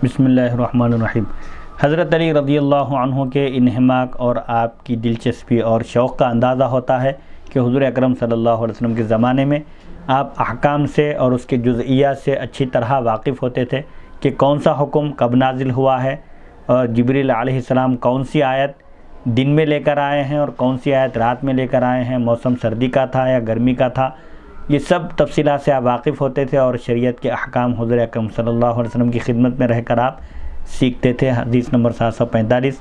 بسم اللہ الرحمن الرحیم۔ حضرت علی رضی اللہ عنہ کے انہماک اور آپ کی دلچسپی اور شوق کا اندازہ ہوتا ہے کہ حضور اکرم صلی اللہ علیہ وسلم کے زمانے میں آپ احکام سے اور اس کے جزئیات سے اچھی طرح واقف ہوتے تھے کہ کون سا حکم کب نازل ہوا ہے اور جبریل علیہ السلام کون سی آیت دن میں لے کر آئے ہیں اور کون سی آیت رات میں لے کر آئے ہیں، موسم سردی کا تھا یا گرمی کا تھا، یہ سب تفصیلات سے آپ واقف ہوتے تھے اور شریعت کے احکام حضور اکرم صلی اللہ علیہ وسلم کی خدمت میں رہ کر آپ سیکھتے تھے۔ حدیث نمبر 745۔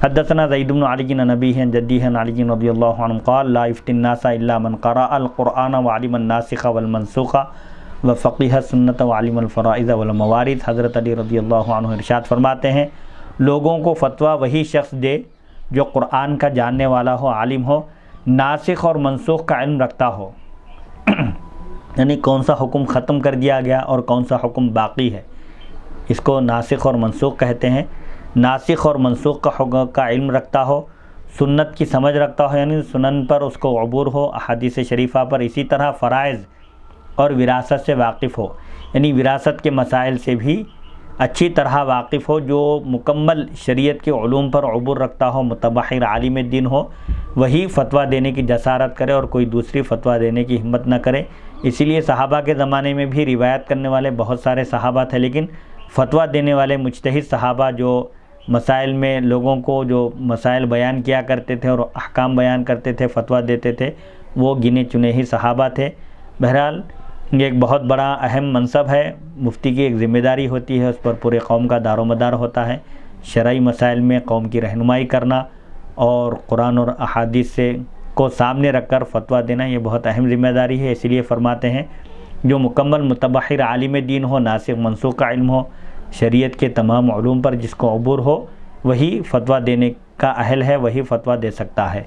حدثنا زید بن علی عن ابیہ عن جدیہ عن علی رضی اللہ عنہ قال لا یفتی الناس الا من قرأ القرآن وعلم الناسخ والمنسوخ وفقہ السنۃ وعلم الفرائض والموارث۔ حضرت علی رضی اللہ عنہ ارشاد فرماتے ہیں، لوگوں کو فتویٰ وہی شخص دے جو قرآن کا جاننے والا ہو، عالم ہو، ناسخ اور منسوخ کا علم رکھتا ہو، یعنی کون سا حکم ختم کر دیا گیا اور کون سا حکم باقی ہے، اس کو ناسخ اور منسوخ کہتے ہیں۔ ناسخ اور منسوخ کا حکم کا علم رکھتا ہو، سنت کی سمجھ رکھتا ہو، یعنی سنن پر اس کو عبور ہو، احادیث شریفہ پر، اسی طرح فرائض اور وراثت سے واقف ہو، یعنی وراثت کے مسائل سے بھی اچھی طرح واقف ہو، جو مکمل شریعت کے علوم پر عبور رکھتا ہو، متبحر عالم دین ہو، وہی فتویٰ دینے کی جسارت کرے اور کوئی دوسری فتویٰ دینے کی ہمت نہ کرے۔ اسی لیے صحابہ کے زمانے میں بھی روایت کرنے والے بہت سارے صحابہ تھے، لیکن فتویٰ دینے والے مجتہد صحابہ جو مسائل میں لوگوں کو جو مسائل بیان کیا کرتے تھے اور احکام بیان کرتے تھے، فتویٰ دیتے تھے، وہ گنے چنے ہی صحابہ تھے۔ بہرحال یہ ایک بہت بڑا اہم منصب ہے، مفتی کی ایک ذمہ داری ہوتی ہے، اس پر پورے قوم کا دار و مدار ہوتا ہے، شرعی مسائل میں قوم کی رہنمائی کرنا اور قرآن اور احادیث سے کو سامنے رکھ کر فتویٰ دینا، یہ بہت اہم ذمہ داری ہے۔ اسی لیے فرماتے ہیں جو مکمل متبحر عالم دین ہو، ناسخ منسوخ کا علم ہو، شریعت کے تمام علوم پر جس کو عبور ہو، وہی فتویٰ دینے کا اہل ہے، وہی فتویٰ دے سکتا ہے۔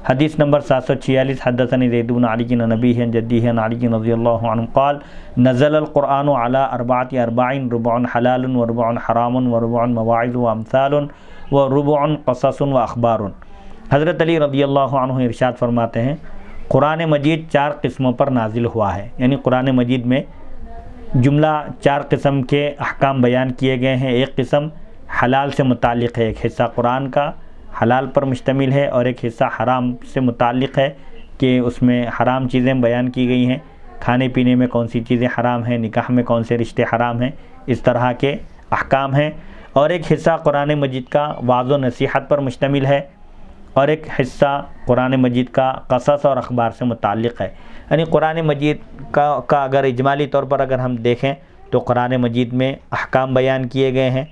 حدیث نمبر 746۔ حدثنی زید بن علی عن ابیہ عن جدیہ عن علی رضی اللہ عنہ قال نزل القرآن علی اربعۃ ارباع ربع حلال وربع حرام وربع مواعظ وامثال وربع قصص واخبار۔ حضرت علی رضی اللہ عنہ ارشاد فرماتے ہیں، قرآن مجید 4 قسموں پر نازل ہوا ہے، یعنی قرآن مجید میں جملہ 4 قسم کے احکام بیان کیے گئے ہیں۔ ایک قسم حلال سے متعلق ہے، ایک حصہ قرآن کا حلال پر مشتمل ہے، اور ایک حصہ حرام سے متعلق ہے کہ اس میں حرام چیزیں بیان کی گئی ہیں، کھانے پینے میں کون سی چیزیں حرام ہیں، نکاح میں کون سے رشتے حرام ہیں، اس طرح کے احکام ہیں۔ اور ایک حصہ قرآن مجید کا وعظ و نصیحت پر مشتمل ہے، اور ایک حصہ قرآن مجید کا قصص اور اخبار سے متعلق ہے۔ یعنی قرآن مجید کا اگر اجمالی طور پر اگر ہم دیکھیں تو قرآن مجید میں احکام بیان کیے گئے ہیں،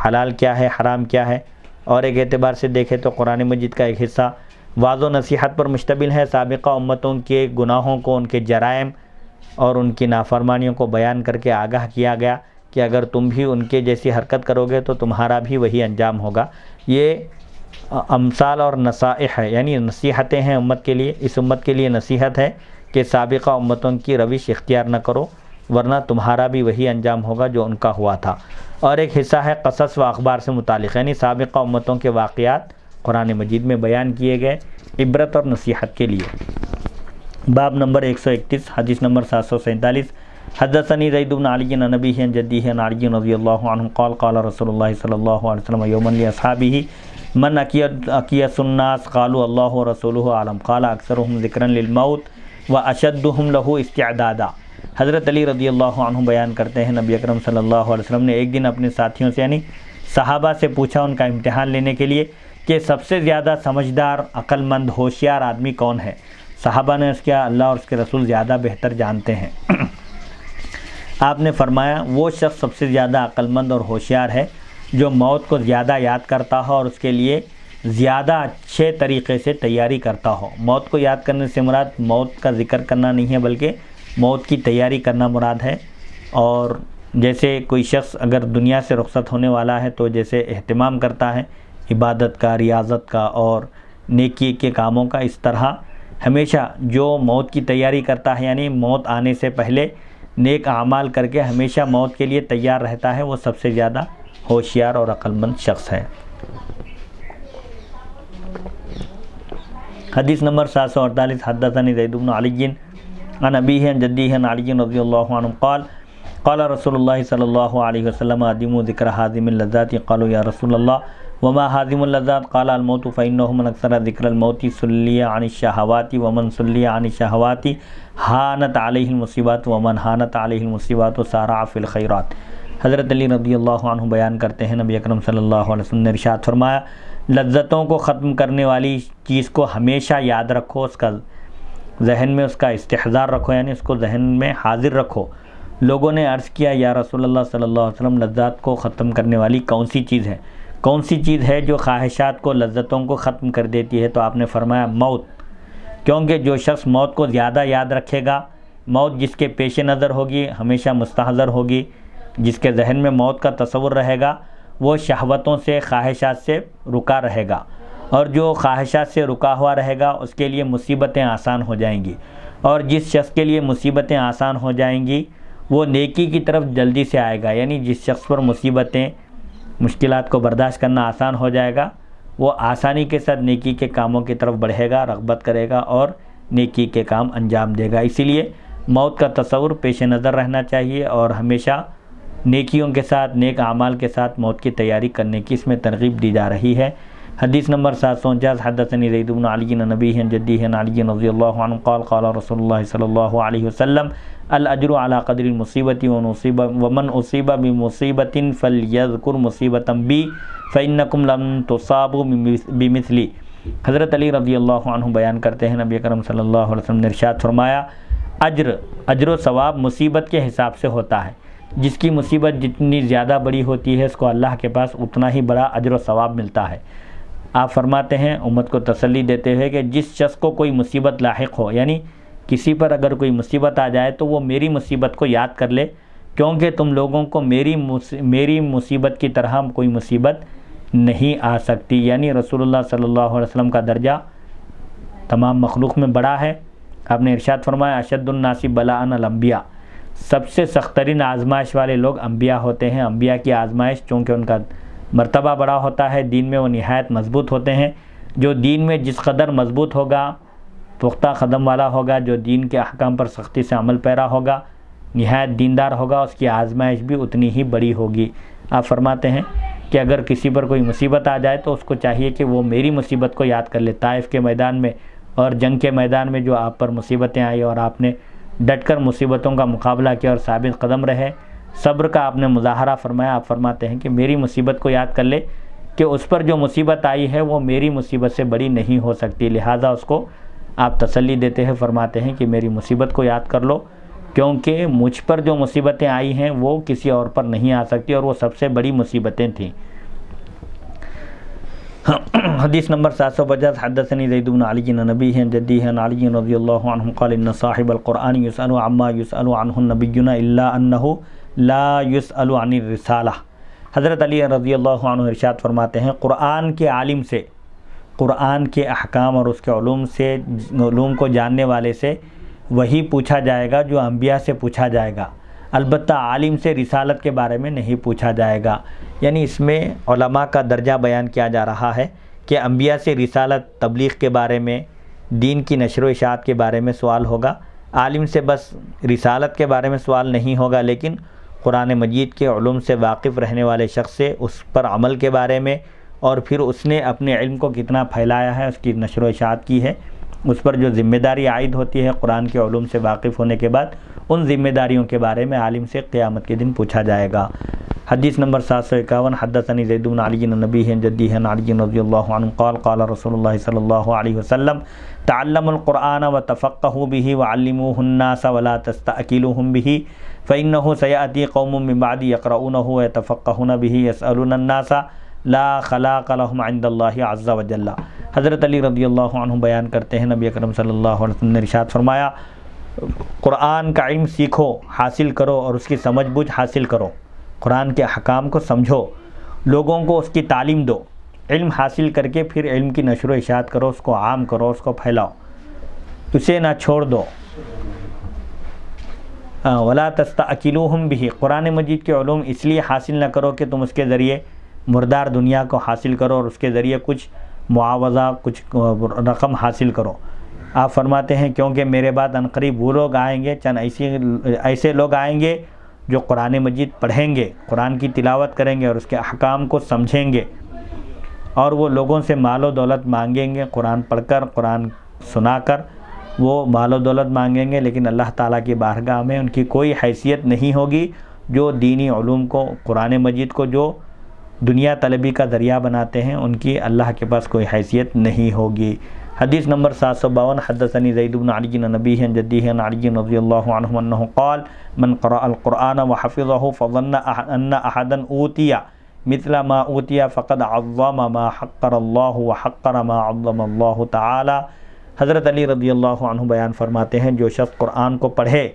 حلال کیا ہے، حرام کیا ہے، اور ایک اعتبار سے دیکھیں تو قرآن مجید کا ایک حصہ وعظ و نصیحت پر مشتمل ہے، سابقہ امتوں کے گناہوں کو، ان کے جرائم اور ان کی نافرمانیوں کو بیان کر کے آگاہ کیا گیا کہ اگر تم بھی ان کے جیسی حرکت کرو گے تو تمہارا بھی وہی انجام ہوگا۔ یہ امثال اور نصائح ہے، یعنی نصیحتیں ہیں امت کے لیے، اس امت کے لیے نصیحت ہے کہ سابقہ امتوں کی روش اختیار نہ کرو ورنہ تمہارا بھی وہی انجام ہوگا جو ان کا ہوا تھا۔ اور ایک حصہ ہے قصص و اخبار سے متعلق، یعنی سابقہ امتوں کے واقعات قرآن مجید میں بیان کیے گئے عبرت اور نصیحت کے لیے۔ باب نمبر 131۔ حدیث نمبر 747۔ حدثنی زید بن علی عن ابیہ عن جدیہ عن علی رضی اللہ عنہ قال قال رسول اللہ صلی اللہ علیہ وسلم یوما لاصحابہ من اکیس الناس قالوا اللہ ورسولہ عالم قال اکثرهم ذکرا للموت واشدهم له استعدادا۔ حضرت علی رضی اللہ عنہ بیان کرتے ہیں، نبی اکرم صلی اللہ علیہ وسلم نے ایک دن اپنے ساتھیوں سے یعنی صحابہ سے پوچھا ان کا امتحان لینے کے لیے کہ سب سے زیادہ سمجھدار، عقل مند، ہوشیار آدمی کون ہے؟ صحابہ نے اس کیا اللہ اور اس کے رسول زیادہ بہتر جانتے ہیں۔ آپ نے فرمایا وہ شخص سب سے زیادہ عقل مند اور ہوشیار ہے جو موت کو زیادہ یاد کرتا ہو اور اس کے لیے زیادہ اچھے طریقے سے تیاری کرتا ہو۔ موت کو یاد کرنے سے مراد موت کا ذکر کرنا نہیں ہے، بلکہ موت کی تیاری کرنا مراد ہے۔ اور جیسے کوئی شخص اگر دنیا سے رخصت ہونے والا ہے تو جیسے اہتمام کرتا ہے عبادت کا، ریاضت کا اور نیکی کے کاموں کا، اس طرح ہمیشہ جو موت کی تیاری کرتا ہے، یعنی موت آنے سے پہلے نیک اعمال کر کے ہمیشہ موت کے لیے تیار رہتا ہے، وہ سب سے زیادہ ہوشیار اور عقل مند شخص ہے۔ حدیث نمبر 748۔ حدثنی زید بن علی عن ابیہ عن جدیہ عن علی رضی اللہ عنہ قال قال رسول اللہ صلی اللہ علیہ وسلم ادیموا ذکر حازم اللذات قالوا یا رسول اللہ وما حازم اللذات قال الموت فإنه من اکثر ذکر الموت سلی عن الشہوات ومن سلی عن الشہوات ہانت علیہ المصیبات ومن ہانت علیہ المصیبات سارع فی الخیرات۔ حضرت علی رضی اللہ عنہ بیان کرتے ہیں نبی اکرم صلی اللہ علیہ وسلم نے ارشاد فرمایا لذتوں کو ختم کرنے والی چیز کو ہمیشہ یاد رکھو، اس کا ذہن میں اس کا استحضار رکھو، یعنی اس کو ذہن میں حاضر رکھو۔ لوگوں نے عرض کیا یا رسول اللہ صلی اللہ علیہ وسلم لذات کو ختم کرنے والی کون سی چیز ہے؟ کون سی چیز ہے جو خواہشات کو لذتوں کو ختم کر دیتی ہے؟ تو آپ نے فرمایا موت، کیونکہ جو شخص موت کو زیادہ یاد رکھے گا، موت جس کے پیش نظر ہوگی، ہمیشہ مستحضر ہوگی، جس کے ذہن میں موت کا تصور رہے گا، وہ شہوتوں سے خواہشات سے رکا رہے گا، اور جو خواہشات سے رکا ہوا رہے گا اس کے لیے مصیبتیں آسان ہو جائیں گی، اور جس شخص کے لیے مصیبتیں آسان ہو جائیں گی وہ نیکی کی طرف جلدی سے آئے گا، یعنی جس شخص پر مصیبتیں مشکلات کو برداشت کرنا آسان ہو جائے گا وہ آسانی کے ساتھ نیکی کے کاموں کی طرف بڑھے گا، رغبت کرے گا اور نیکی کے کام انجام دے گا۔ اسی لیے موت کا تصور پیش نظر رہنا چاہیے اور ہمیشہ نیکیوں کے ساتھ، نیک اعمال کے ساتھ موت کی تیاری کرنے کی اس میں ترغیب دی جا رہی ہے۔ حدیث نمبر 749 حدثنی زید بن علی عن نبیہ عن جدیہ عن علی رضی اللہ عنہ قال قال رسول اللہ صلی اللہ علیہ وسلم الاجر علی قدر المصیبۃ ومن اصیب بمصیبۃ فلیذکر مصیبۃ بی فانکم لم تصابوا بمثلی۔ حضرت علی رضی اللہ عنہ بیان کرتے ہیں نبی اکرم صلی اللہ علیہ وسلم نے ارشاد فرمایا اجر و ثواب مصیبت کے حساب سے ہوتا ہے، جس کی مصیبت جتنی زیادہ بڑی ہوتی ہے اس کو اللہ کے پاس اتنا ہی بڑا اجر و ثواب ملتا ہے۔ آپ فرماتے ہیں امت کو تسلی دیتے ہوئے کہ جس شخص کو کوئی مصیبت لاحق ہو، یعنی کسی پر اگر کوئی مصیبت آ جائے تو وہ میری مصیبت کو یاد کر لے، کیونکہ تم لوگوں کو میری مصیبت کی طرح کوئی مصیبت نہیں آ سکتی، یعنی رسول اللہ صلی اللہ علیہ وسلم کا درجہ تمام مخلوق میں بڑا ہے۔ آپ نے ارشاد فرمایا اشد الناس بلاء الانبیاء، سب سے سخت ترین آزمائش والے لوگ انبیاء ہوتے ہیں۔ انبیاء کی آزمائش چونکہ ان کا مرتبہ بڑا ہوتا ہے، دین میں وہ نہایت مضبوط ہوتے ہیں۔ جو دین میں جس قدر مضبوط ہوگا، پختہ قدم والا ہوگا، جو دین کے احکام پر سختی سے عمل پیرا ہوگا، نہایت دیندار ہوگا، اس کی آزمائش بھی اتنی ہی بڑی ہوگی۔ آپ فرماتے ہیں کہ اگر کسی پر کوئی مصیبت آ جائے تو اس کو چاہیے کہ وہ میری مصیبت کو یاد کر لے۔ طائف کے میدان میں اور جنگ کے میدان میں جو آپ پر مصیبتیں آئی اور آپ نے ڈٹ کر مصیبتوں کا مقابلہ کیا اور ثابت قدم رہے، صبر کا آپ نے مظاہرہ فرمایا۔ آپ فرماتے ہیں کہ میری مصیبت کو یاد کر لے کہ اس پر جو مصیبت آئی ہے وہ میری مصیبت سے بڑی نہیں ہو سکتی، لہٰذا اس کو آپ تسلی دیتے ہیں، فرماتے ہیں کہ میری مصیبت کو یاد کر لو، کیونکہ مجھ پر جو مصیبتیں آئی ہیں وہ کسی اور پر نہیں آ سکتی اور وہ سب سے بڑی مصیبتیں تھیں۔ حدیث نمبر 750 حدثنی زید بن علی عن نبیہ عن جدیہ عن علی رضی اللہ عنہ قال ان صاحب القرآن یسأل عما یسأل عنہ النبیون الا انہ لا یسأل عن الرسالہ۔ حضرت علی رضی اللہ عنہ ارشاد فرماتے ہیں قرآن کے عالم سے، قرآن کے احکام اور اس کے علوم کو جاننے والے سے وہی پوچھا جائے گا جو انبیاء سے پوچھا جائے گا، البتہ عالم سے رسالت کے بارے میں نہیں پوچھا جائے گا۔ یعنی اس میں علماء کا درجہ بیان کیا جا رہا ہے کہ انبیاء سے رسالت، تبلیغ کے بارے میں، دین کی نشر و اشاعت کے بارے میں سوال ہوگا، عالم سے بس رسالت کے بارے میں سوال نہیں ہوگا، لیکن قرآن مجید کے علوم سے واقف رہنے والے شخص سے اس پر عمل کے بارے میں اور پھر اس نے اپنے علم کو کتنا پھیلایا ہے، اس کی نشر و اشاعت کی ہے، اس پر جو ذمہ داری عائد ہوتی ہے قرآن کے علوم سے واقف ہونے کے بعد، ان ذمہ داریوں کے بارے میں عالم سے قیامت کے دن پوچھا جائے گا۔ حدیث نمبر 751 حدثنی زید بن علی عن نبیہ عن جدیہ عن علی رضی اللہ عنہ قال قال رسول اللہ صلی اللہ علیہ وسلم تعلموا القرآن وتفقهوا به وعلموه الناس ولا تستأكلوهم به فإنه سيأتي قوم من بعد يقرؤونه ويتفقهون به يسألون الناس لا خلاق لهم عند الله عز وجل۔ حضرت علی رضی اللہ عنہ بیان کرتے ہیں نبی اکرم صلی اللہ علیہ وسلم نے ارشاد فرمایا قرآن کا علم سیکھو، حاصل کرو اور اس کی سمجھ بوجھ حاصل کرو، قرآن کے احکام کو سمجھو، لوگوں کو اس کی تعلیم دو، علم حاصل کر کے پھر علم کی نشر و اشاعت کرو، اس کو عام کرو، اس کو پھیلاؤ، اسے نہ چھوڑ دو۔ ولا تستأکلوہم بہ، قرآن مجید کے علوم اس لیے حاصل نہ کرو کہ تم اس کے ذریعے مردار دنیا کو حاصل کرو اور اس کے ذریعے کچھ معاوضہ، کچھ رقم حاصل کرو۔ آپ فرماتے ہیں کیونکہ میرے بعد عنقریب وہ لوگ آئیں گے، چند ایسے لوگ آئیں گے جو قرآن مجید پڑھیں گے، قرآن کی تلاوت کریں گے اور اس کے احکام کو سمجھیں گے، اور وہ لوگوں سے مال و دولت مانگیں گے، قرآن پڑھ کر، قرآن سنا کر وہ مال و دولت مانگیں گے، لیکن اللہ تعالیٰ کی بارگاہ میں ان کی کوئی حیثیت نہیں ہوگی۔ جو دینی علوم کو، قرآن مجید کو جو دنیا طلبی کا ذریعہ بناتے ہیں، ان کی اللہ کے پاس کوئی حیثیت نہیں ہوگی۔ حدیث نمبر 752، حدثنی زید بن علی عن ابیہ عن جدیہ عن علی رضی اللہ عنہ انہ قال من قرأ القرآن وحفظه فظن ان احدا اوتی مثل ما اوتی فقد عظم ما حقر اللہ وحقر ما عظم اللہ تعالی۔ حضرت علی رضی اللہ عنہ بیان فرماتے ہیں، جو شخص قرآن کو پڑھے،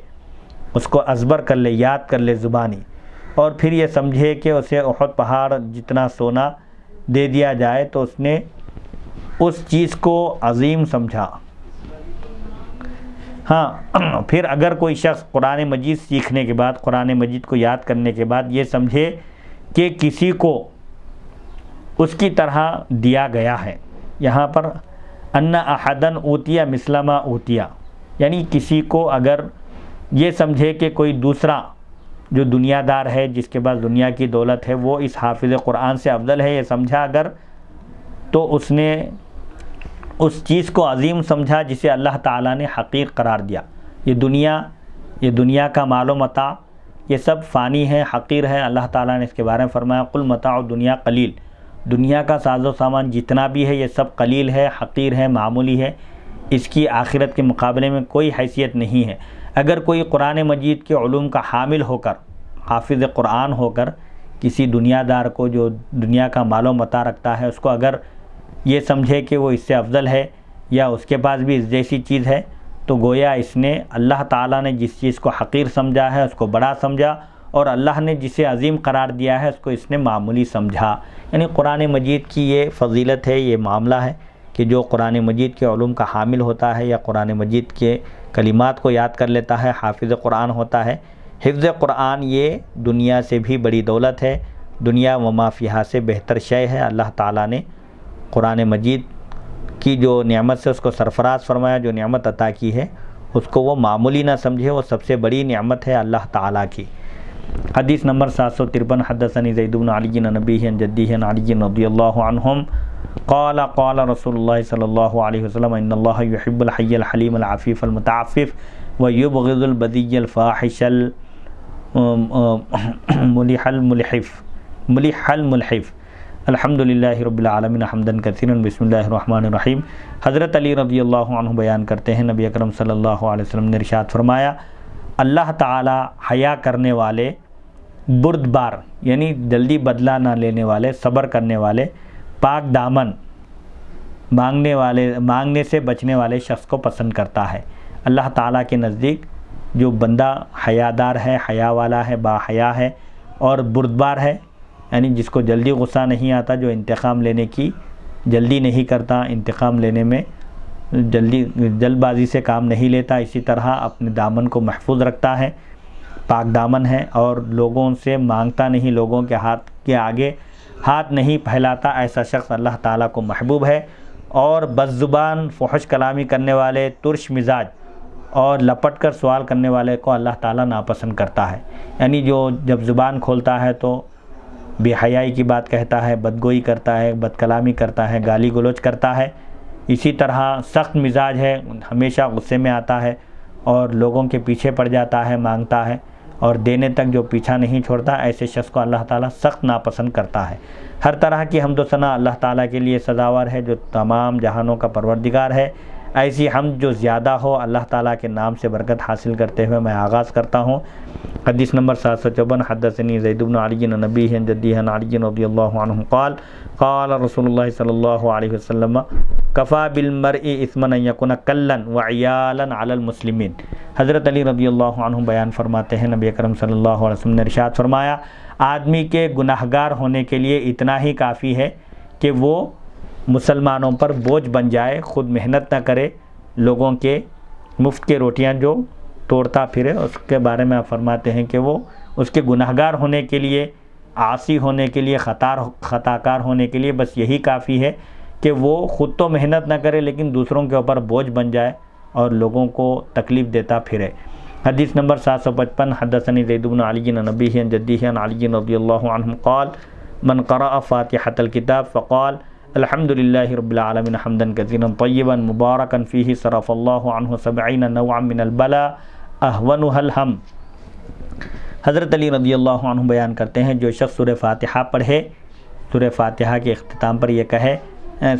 اس کو ازبر کر لے، یاد کر لے زبانی، اور پھر یہ سمجھے کہ اسے احد پہاڑ جتنا سونا دے دیا جائے تو اس نے اس چیز کو عظیم سمجھا۔ ہاں، پھر اگر کوئی شخص قرآن مجید سیکھنے کے بعد، قرآن مجید کو یاد کرنے کے بعد یہ سمجھے کہ کسی کو اس کی طرح دیا گیا ہے، یہاں پر ان احدن اوتیا مثل ما اوتیا، یعنی کسی کو اگر یہ سمجھے کہ کوئی دوسرا جو دنیا دار ہے، جس کے پاس دنیا کی دولت ہے، وہ اس حافظ قرآن سے افضل ہے، یہ سمجھا اگر، تو اس نے اس چیز کو عظیم سمجھا جسے اللہ تعالیٰ نے حقیر قرار دیا۔ یہ دنیا کا مال و متاع، یہ سب فانی ہے، حقیر ہے۔ اللہ تعالیٰ نے اس کے بارے میں فرمایا قل متاع الدنیا قلیل، دنیا کا ساز و سامان جتنا بھی ہے یہ سب قلیل ہے، حقیر ہے، معمولی ہے، اس کی آخرت کے مقابلے میں کوئی حیثیت نہیں ہے۔ اگر کوئی قرآن مجید کے علوم کا حامل ہو کر، حافظ قرآن ہو کر، کسی دنیا دار کو جو دنیا کا مال و متاع رکھتا ہے، اس کو اگر یہ سمجھے کہ وہ اس سے افضل ہے یا اس کے پاس بھی اس جیسی چیز ہے، تو گویا اس نے اللہ تعالیٰ نے جس چیز کو حقیر سمجھا ہے اس کو بڑا سمجھا، اور اللہ نے جسے عظیم قرار دیا ہے اس کو اس نے معمولی سمجھا۔ یعنی قرآن مجید کی یہ فضیلت ہے، یہ معاملہ ہے کہ جو قرآن مجید کے علوم کا حامل ہوتا ہے یا قرآن مجید کے کلمات کو یاد کر لیتا ہے، حافظ قرآن ہوتا ہے۔ حفظ قرآن یہ دنیا سے بھی بڑی دولت ہے، دنیا و ما فیہا سے بہتر شے ہے۔ اللہ تعالیٰ نے قرآن مجید کی جو نعمت سے اس کو سرفراز فرمایا، جو نعمت عطا کی ہے، اس کو وہ معمولی نہ سمجھے، وہ سب سے بڑی نعمت ہے اللہ تعالیٰ کی۔ حدیث نمبر 753، حدثنی زید بن علی عن ابیہ عن جدیہ عن علی رضی اللہ عنہم قال قال رسول اللہ صلی اللہ علیہ وسلم ان اللہ یحب الحی الحلیم العفیف المتعفف ویبغض البذی الفاحش الملح الملحف۔ الحمدللہ رب العالمین حمدا کثیرا، بسم اللہ الرحمن الرحیم۔ حضرت علی رضی اللہ عنہ بیان کرتے ہیں، نبی اکرم صلی اللہ علیہ وسلم نے ارشاد فرمایا، اللہ تعالی حیا کرنے والے، بردبار یعنی جلدی بدلہ نہ لینے والے، صبر کرنے والے، پاک دامن، مانگنے سے بچنے والے شخص کو پسند کرتا ہے۔ اللہ تعالیٰ کے نزدیک جو بندہ حیادار ہے، حیا والا ہے، با حیا ہے اور بردبار ہے، یعنی جس کو جلدی غصہ نہیں آتا، جو انتقام لینے کی جلدی نہیں کرتا، انتقام لینے میں جلد بازی سے کام نہیں لیتا، اسی طرح اپنے دامن کو محفوظ رکھتا ہے، پاک دامن ہے، اور لوگوں سے مانگتا نہیں، لوگوں کے ہاتھ کے آگے ہاتھ نہیں پھیلاتا، ایسا شخص اللہ تعالیٰ کو محبوب ہے۔ اور بد زبان، فحش کلامی کرنے والے، ترش مزاج اور لپٹ کر سوال کرنے والے کو اللہ تعالیٰ ناپسند کرتا ہے، یعنی جو جب زبان کھولتا ہے تو بے حیائی کی بات کہتا ہے، بدگوئی کرتا ہے، بد کلامی کرتا ہے، گالی گلوچ کرتا ہے، اسی طرح سخت مزاج ہے، ہمیشہ غصے میں آتا ہے اور لوگوں کے پیچھے پڑ جاتا ہے، مانگتا ہے اور دینے تک جو پیچھا نہیں چھوڑتا، ایسے شخص کو اللہ تعالیٰ سخت ناپسند کرتا ہے۔ ہر طرح کی حمد و ثنا اللہ تعالیٰ کے لیے سزاوار ہے، جو تمام جہانوں کا پروردگار ہے۔ ایسی حمد جو زیادہ ہو، اللہ تعالیٰ کے نام سے برکت حاصل کرتے ہوئے میں آغاز کرتا ہوں۔ حدیث نمبر 754، حدثنی زید بن علی عن ابیہ عن جدیہ عن علی رضی اللہ عنہ قال قال رسول اللہ صلی اللہ علیہ وسلم کفا بالمرء اثما ان یکون کلا وعیالا علی المسلمین۔ حضرت علی رضی اللہ عنہ بیان فرماتے ہیں، نبی اکرم صلی اللہ علیہ وسلم نے ارشاد فرمایا، آدمی کے گناہگار ہونے کے لیے اتنا ہی کافی ہے کہ وہ مسلمانوں پر بوجھ بن جائے، خود محنت نہ کرے، لوگوں کے مفت کے روٹیاں جو توڑتا پھرے، اس کے بارے میں آپ فرماتے ہیں کہ وہ اس کے گناہگار ہونے کے لیے، عاصی ہونے کے لیے، خطاکار ہونے کے لیے بس یہی کافی ہے کہ وہ خود تو محنت نہ کرے لیکن دوسروں کے اوپر بوجھ بن جائے اور لوگوں کو تکلیف دیتا پھرے۔ حدیث نمبر 755 حدثني زید بن علی عن ابیہ عن جدیہ عن علی رضی اللہ عنہ قال من قرأ فاتحة الكتاب فقال الحمد لله رب العالمين حمدا كثيرا طيبا مباركا فيه صرف الله عنه 70 نوعا من البلاء اهونها الهم۔ حضرت علی رضی اللہ عنہ بیان کرتے ہیں جو شخص سورہ فاتحہ پڑھے، سورہ فاتحہ کے اختتام پر یہ کہے،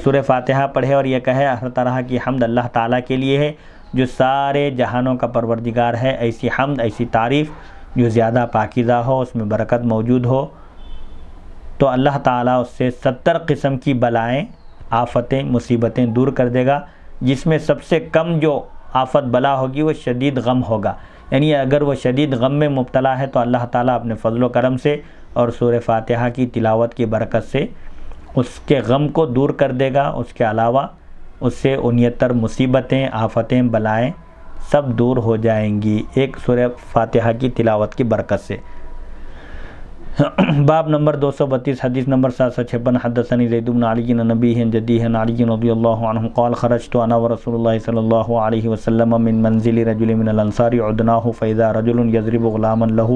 سورہ فاتحہ پڑھے اور یہ کہے ہر طرح کی حمد اللہ تعالیٰ کے لیے ہے جو سارے جہانوں کا پروردگار ہے، ایسی حمد، ایسی تعریف جو زیادہ پاکیزہ ہو، اس میں برکت موجود ہو، تو اللہ تعالیٰ اس سے 70 قسم کی بلائیں، آفتیں، مصیبتیں دور کر دے گا، جس میں سب سے کم جو آفت بلا ہوگی وہ شدید غم ہوگا۔ یعنی اگر وہ شدید غم میں مبتلا ہے تو اللہ تعالیٰ اپنے فضل و کرم سے اور سورہ فاتحہ کی تلاوت کی برکت سے اس کے غم کو دور کر دے گا۔ اس کے علاوہ اس سے 69 مصیبتیں، آفتیں، بلائیں سب دور ہو جائیں گی ایک سورہ فاتحہ کی تلاوت کی برکت سے۔ باب نمبر 232 حدیث نمبر 756 حدثني زید بن علی عن ابیہ عن جدیہ عن علی رضی اللہ عنہ قال خرجت انا ورسول اللہ صلی اللہ علیہ وسلم من منزل رجل من الانصار عدناه فاذا رجل يضرب غلاما له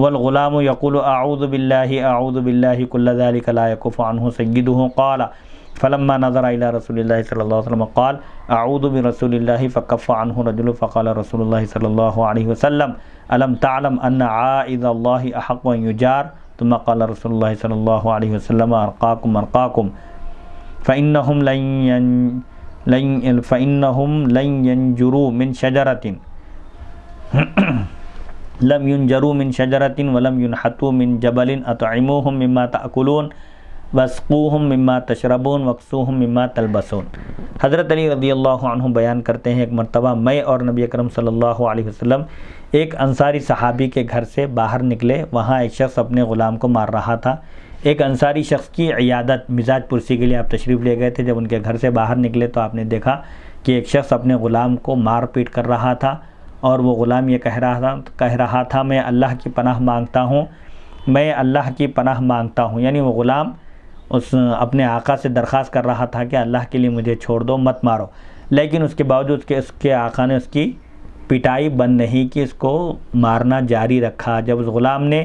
والغلام يقول اعوذ بالله كل ذلك لا يكف عنه سيده قال فلما نظر الى رسول الله صلی اللہ علیہ وسلم قال اعوذ برسول الله فكف عنه رجل فقال رسول الله صلی اللہ علیہ وسلم الم تعلم ان عائذ الله احق ان يجار ثم قال رسول الله صلی اللہ علیہ وسلم ارقاكم فانهم لن ينجروا من شجرة لم ينجروا من شجرة ولم ينحتوا من جبل اطعموهم مما تأكلون واسقوهم مما تشربون وقسوهم مما تلبسون۔ حضرت علی رضی اللہ عنہ بیان کرتے ہیں ایک مرتبہ میں اور نبی اکرم صلی اللہ علیہ وسلم ایک انصاری صحابی کے گھر سے باہر نکلے، وہاں ایک شخص اپنے غلام کو مار رہا تھا۔ ایک انصاری شخص کی عیادت، مزاج پرسی کے لیے آپ تشریف لے گئے تھے، جب ان کے گھر سے باہر نکلے تو آپ نے دیکھا کہ ایک شخص اپنے غلام کو مار پیٹ کر رہا تھا، اور وہ غلام یہ کہہ رہا تھا میں اللہ کی پناہ مانگتا ہوں، میں اللہ کی پناہ مانگتا ہوں۔ یعنی وہ غلام اپنے آقا سے درخواست کر رہا تھا کہ اللہ کے لیے مجھے چھوڑ دو، مت مارو، لیکن اس کے باوجود کہ اس کے آقا نے اس کی پٹائی بند نہیں کی، اس کو مارنا جاری رکھا۔ جب اس غلام نے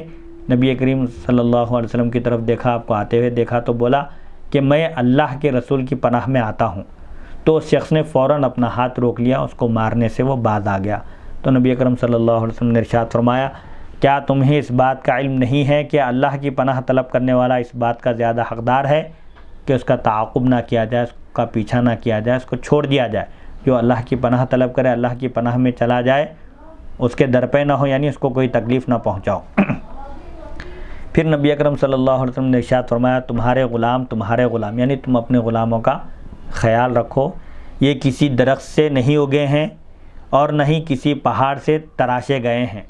نبی کریم صلی اللہ علیہ وسلم کی طرف دیکھا، آپ کو آتے ہوئے دیکھا، تو بولا کہ میں اللہ کے رسول کی پناہ میں آتا ہوں، تو اس شخص نے فوراً اپنا ہاتھ روک لیا، اس کو مارنے سے وہ باز آ گیا۔ تو نبی اکرم صلی اللہ علیہ وسلم نے ارشاد فرمایا کیا تمہیں اس بات کا علم نہیں ہے کہ اللہ کی پناہ طلب کرنے والا اس بات کا زیادہ حقدار ہے کہ اس کا تعاقب نہ کیا جائے، اس کا پیچھا نہ کیا جائے، اس کو چھوڑ دیا جائے۔ جو اللہ کی پناہ طلب کرے، اللہ کی پناہ میں چلا جائے، اس کے در پہ نہ ہو، یعنی اس کو کوئی تکلیف نہ پہنچاؤ۔ پھر نبی اکرم صلی اللہ علیہ وسلم نے ارشاد فرمایا تمہارے غلام یعنی تم اپنے غلاموں کا خیال رکھو، یہ کسی درخت سے نہیں اگے ہیں اور نہ ہی کسی پہاڑ سے تراشے گئے ہیں،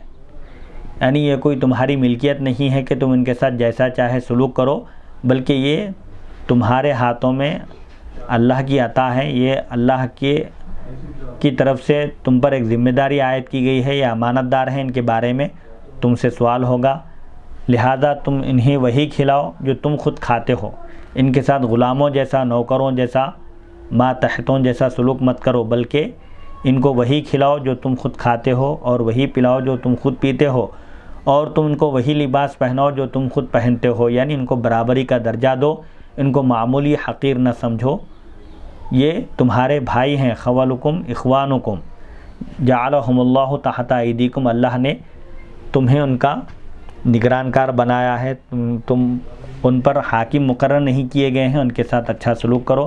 یعنی یہ کوئی تمہاری ملکیت نہیں ہے کہ تم ان کے ساتھ جیسا چاہے سلوک کرو، بلکہ یہ تمہارے ہاتھوں میں اللہ کی عطا ہے، یہ اللہ کی طرف سے تم پر ایک ذمہ داری عائد کی گئی ہے، یہ امانت دار ہیں، ان کے بارے میں تم سے سوال ہوگا، لہذا تم انہیں وہی کھلاؤ جو تم خود کھاتے ہو، ان کے ساتھ غلاموں جیسا، نوکروں جیسا، ماتحتوں جیسا سلوک مت کرو، بلکہ ان کو وہی کھلاؤ جو تم خود کھاتے ہو، اور وہی پلاؤ جو تم خود پیتے ہو، اور تم ان کو وہی لباس پہناؤ جو تم خود پہنتے ہو، یعنی ان کو برابری کا درجہ دو، ان کو معمولی حقیر نہ سمجھو، یہ تمہارے بھائی ہیں، خوالکم اخوانکم جعلہم اللہ تحت ایدیکم، اللہ نے تمہیں ان کا نگران کار بنایا ہے، تم ان پر حاکم مقرر نہیں کیے گئے ہیں، ان کے ساتھ اچھا سلوک کرو۔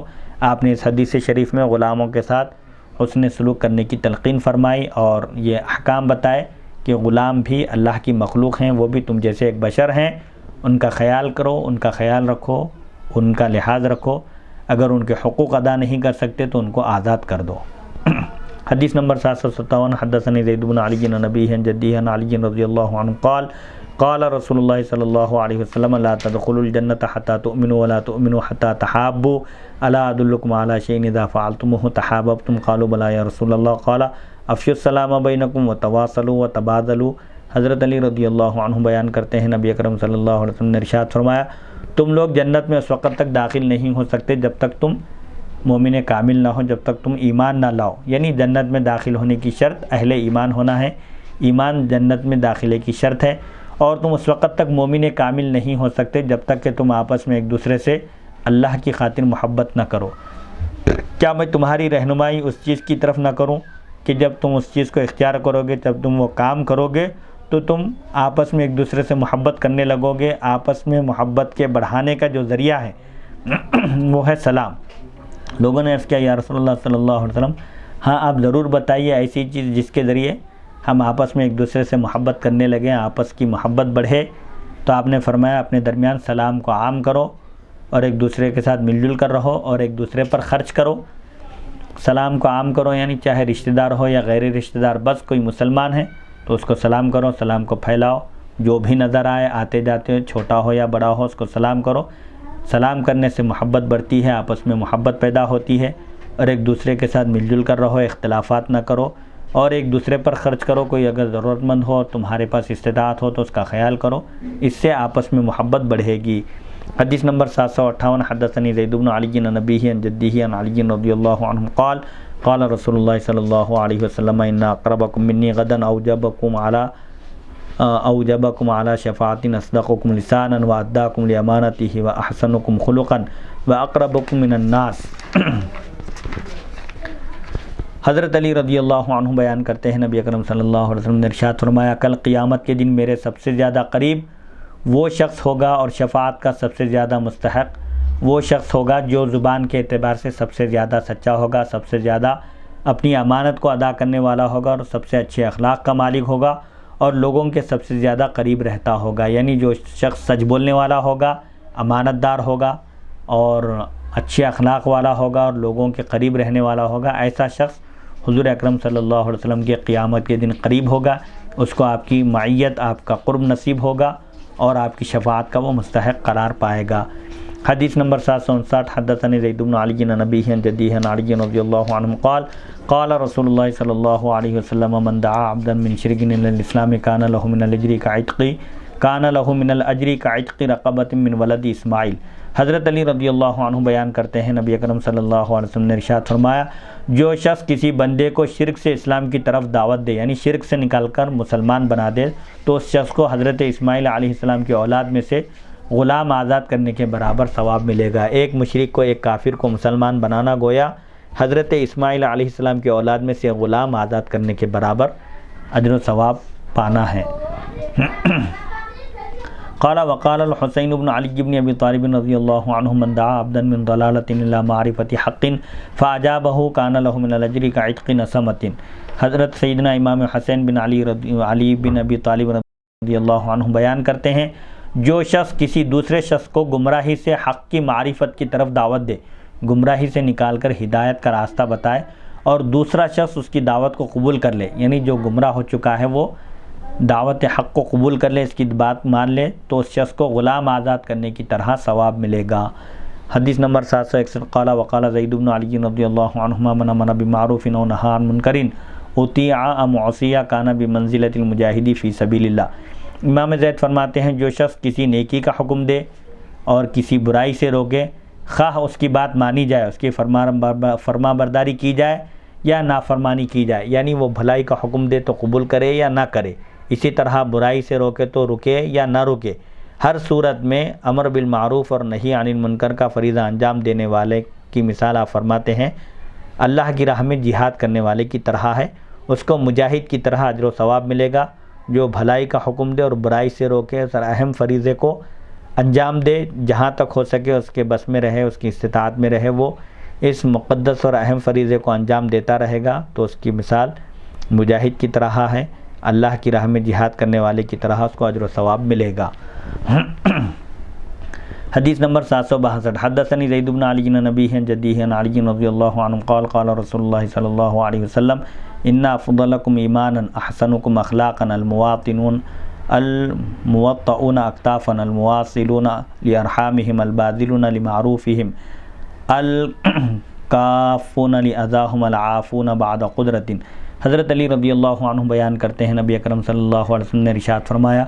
آپ نے اس حدیث شریف میں غلاموں کے ساتھ حسن سلوک کرنے کی تلقین فرمائی اور یہ احکام بتائے کہ غلام بھی اللہ کی مخلوق ہیں، وہ بھی تم جیسے ایک بشر ہیں، ان کا خیال کرو، ان کا خیال رکھو، ان کا لحاظ رکھو، اگر ان کے حقوق ادا نہیں کر سکتے تو ان کو آزاد کر دو۔ حدیث نمبر 757 حدثني زید بن علی عن ابیہ عن جدیہ عن علی رضی اللہ عنہ قال قال رسول اللہ صلی اللہ علیہ وسلم لا تدخلوا الجنة حتى تؤمنوا ولا تؤمنوا حتى تحابوا الا ادلکم علی شیء اذا فعلتموه تحاببتم قالوا بلى یا رسول اللہ قال افشوا السلام بینکم وتواصلوا وتبادلوا۔ حضرت علی رضی اللہ عنہ بیان کرتے ہیں نبی اکرم صلی اللہ علیہ وسلم نے ارشاد فرمایا تم لوگ جنت میں اس وقت تک داخل نہیں ہو سکتے جب تک تم مومن کامل نہ ہو، جب تک تم ایمان نہ لاؤ، یعنی جنت میں داخل ہونے کی شرط اہل ایمان ہونا ہے، ایمان جنت میں داخلے کی شرط ہے، اور تم اس وقت تک مومن کامل نہیں ہو سکتے جب تک کہ تم آپس میں ایک دوسرے سے اللہ کی خاطر محبت نہ کرو۔ کیا میں تمہاری رہنمائی اس چیز کی طرف نہ کروں کہ جب تم اس چیز کو اختیار کرو گے، جب تم وہ کام کرو گے تو تم آپس میں ایک دوسرے سے محبت کرنے لگو گے۔ آپس میں محبت کے بڑھانے کا جو ذریعہ ہے وہ ہے سلام۔ لوگوں نے عرض کیا یا رسول اللہ صلی اللہ علیہ وسلم، ہاں آپ ضرور بتائیے ایسی چیز جس کے ذریعے ہم آپس میں ایک دوسرے سے محبت کرنے لگیں، آپس کی محبت بڑھے۔ تو آپ نے فرمایا اپنے درمیان سلام کو عام کرو اور ایک دوسرے کے ساتھ مل جل کر رہو اور ایک دوسرے پر خرچ کرو۔ سلام کو عام کرو یعنی چاہے رشتہ دار ہو یا غیر رشتہ دار، بس کوئی مسلمان ہے تو اس کو سلام کرو، سلام کو پھیلاؤ، جو بھی نظر آئے آتے جاتے چھوٹا ہو یا بڑا ہو اس کو سلام کرو۔ سلام کرنے سے محبت بڑھتی ہے، آپس میں محبت پیدا ہوتی ہے، اور ایک دوسرے کے ساتھ مل جل کر رہو، اختلافات نہ کرو اور ایک دوسرے پر خرچ کرو۔ کوئی اگر ضرورت مند ہو، تمہارے پاس استطاعت ہو تو اس کا خیال کرو، اس سے آپس میں محبت بڑھے گی۔ حدیث نمبر 758، حدثني زید بن علی عن ابیہ عن جدہ عن علی رضی اللہ عنہ قال قال رسول اللہ صلی اللہ علیہ وسلم ان اقربکم منی غدا اوجبکم علی شفاعۃ اصدقکم لسانا واداکم لامانتہ واحسنکم خلقا واقربکم من الناس۔ حضرت علی رضی اللہ عنہ بیان کرتے ہیں نبی اکرم صلی اللہ علیہ وسلم نے ارشاد فرمایا کل قیامت کے دن میرے سب سے زیادہ قریب وہ شخص ہوگا اور شفاعت کا سب سے زیادہ مستحق وہ شخص ہوگا جو زبان کے اعتبار سے سب سے زیادہ سچا ہوگا، سب سے زیادہ اپنی امانت کو ادا کرنے والا ہوگا اور سب سے اچھے اخلاق کا مالک ہوگا اور لوگوں کے سب سے زیادہ قریب رہتا ہوگا۔ یعنی جو شخص سچ بولنے والا ہوگا، امانت دار ہوگا اور اچھے اخلاق والا ہوگا اور لوگوں کے قریب رہنے والا ہوگا، ایسا شخص حضور اکرم صلی اللہ علیہ وسلم کے قیامت کے دن قریب ہوگا، اس کو آپ کی معیت، آپ کا قرب نصیب ہوگا اور آپ کی شفاعت کا وہ مستحق قرار پائے گا۔ حدیث نمبر 759، حدثني زید بن علی عن ابیہ عن جدہ عن علی رضی اللہ عنہ قال قال رسول اللہ صلی اللہ علیہ وسلم من دعا عبدا من شرک الى الاسلام کان له من الاجر کعتق رقبۃ من ولد اسماعیل۔ حضرت علی رضی اللہ عنہ بیان کرتے ہیں نبی اکرم صلی اللہ علیہ وسلم نے ارشاد فرمایا جو شخص کسی بندے کو شرک سے اسلام کی طرف دعوت دے، یعنی شرک سے نکال کر مسلمان بنا دے، تو اس شخص کو حضرت اسماعیل علیہ السلام کی اولاد میں سے غلام آزاد کرنے کے برابر ثواب ملے گا۔ ایک مشرک کو، ایک کافر کو مسلمان بنانا گویا حضرت اسماعیل علیہ السلام کی اولاد میں سے غلام آزاد کرنے کے برابر اجر و ثواب پانا ہے۔ قال وقال الحسین بن علی بن ابی طالب رضی اللہ عنہ من دعا عبدا من ضلالۃ الى معرفۃ حق فاجابہ کان له من الاجر کعتق نسمۃ۔ حضرت سیدنا امام حسین بن علی بن ابی طالب رضی اللہ عنہ بیان کرتے ہیں جو شخص کسی دوسرے شخص کو گمراہی سے حق کی معرفت کی طرف دعوت دے، گمراہی سے نکال کر ہدایت کا راستہ بتائے اور دوسرا شخص اس کی دعوت کو قبول کر لے، یعنی جو گمراہ ہو چکا ہے وہ دعوت حق کو قبول کر لے، اس کی بات مان لے، تو اس شخص کو غلام آزاد کرنے کی طرح ثواب ملے گا۔ حدیث نمبر 761، قال وقال زید بن علی رضی اللہ عنہما من امر بمعروف و نہی عن منکر اطیع معصیہ کان بمنزلۃ المجاہد فی سبیل اللہ۔ امام زید فرماتے ہیں جو شخص کسی نیکی کا حکم دے اور کسی برائی سے روکے، خواہ اس کی بات مانی جائے، اس کی فرما برداری کی جائے یا نافرمانی کی جائے، یعنی وہ بھلائی کا حکم دے تو قبول کرے یا نہ کرے، اسی طرح برائی سے روکے تو رکے یا نہ رکے، ہر صورت میں امر بالمعروف اور نہی عن المنکر کا فریضہ انجام دینے والے کی مثال آپ فرماتے ہیں اللہ کی راہ میں جہاد کرنے والے کی طرح ہے، اس کو مجاہد کی طرح اجر و ثواب ملے گا۔ جو بھلائی کا حکم دے اور برائی سے روکے، اس اہم فریضے کو انجام دے، جہاں تک ہو سکے اس کے بس میں رہے، اس کی استطاعت میں رہے، وہ اس مقدس اور اہم فریضے کو انجام دیتا رہے گا، تو اس کی مثال مجاہد کی طرح ہے، اللہ کی راہ میں جہاد کرنے والے کی طرح اس کو اجر و ثواب ملے گا۔ حدیث نمبر 762، حدثني زید بن علی عن ابیہ عن جدہ عن علی رضی اللہ عنہ قال قال رسول اللہ صلی اللہ علیہ وسلم ان افضلکم ایمانا احسنکم اخلاقا المواطنون الموطؤون اکتافا المواصلون لارحامهم الباذلون لمعروفهم الکافون لاذاهم العافون بعد قدرۃ۔ حضرت علی رضی اللہ عنہ بیان کرتے ہیں نبی اکرم صلی اللہ علیہ وسلم نے ارشاد فرمایا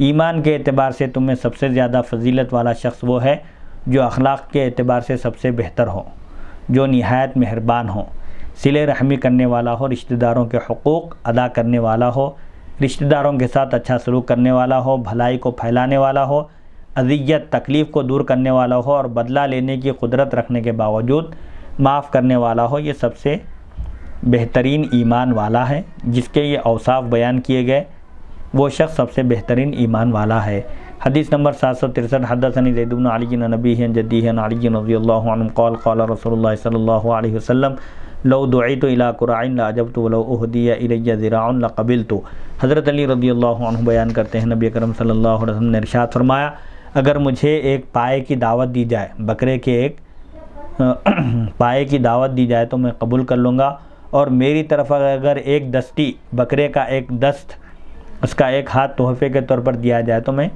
ایمان کے اعتبار سے تم میں سب سے زیادہ فضیلت والا شخص وہ ہے جو اخلاق کے اعتبار سے سب سے بہتر ہو، جو نہایت مہربان ہو، صلہ رحمی کرنے والا ہو، رشتہ داروں کے حقوق ادا کرنے والا ہو، رشتہ داروں کے ساتھ اچھا سلوک کرنے والا ہو، بھلائی کو پھیلانے والا ہو، اذیت تکلیف کو دور کرنے والا ہو اور بدلہ لینے کی قدرت رکھنے کے باوجود معاف کرنے والا ہو، یہ سب سے بہترین ایمان والا ہے۔ جس کے یہ اوصاف بیان کیے گئے وہ شخص سب سے بہترین ایمان والا ہے۔ حدیث نمبر 763 حدثني زید بن علی عن ابیہ عن جدیہ عن علی رضی اللہ عنہ قال قال رسول اللہ صلی اللہ علیہ وسلم لو دعیت الى قراع لاجبت ولو اہدی الی ذراع لقبلت۔ حضرت علی رضی اللہ عنہ بیان کرتے ہیں نبی اکرم صلی اللہ علیہ وسلم نے ارشاد فرمایا، اگر مجھے ایک پائے کی دعوت دی جائے، بکرے کے ایک پائے کی دعوت دی جائے تو میں قبول کر لوں گا، اور میری طرف اگر ایک دستی بکرے کا ایک دست، اس کا ایک ہاتھ تحفے کے طور پر دیا جائے تو میں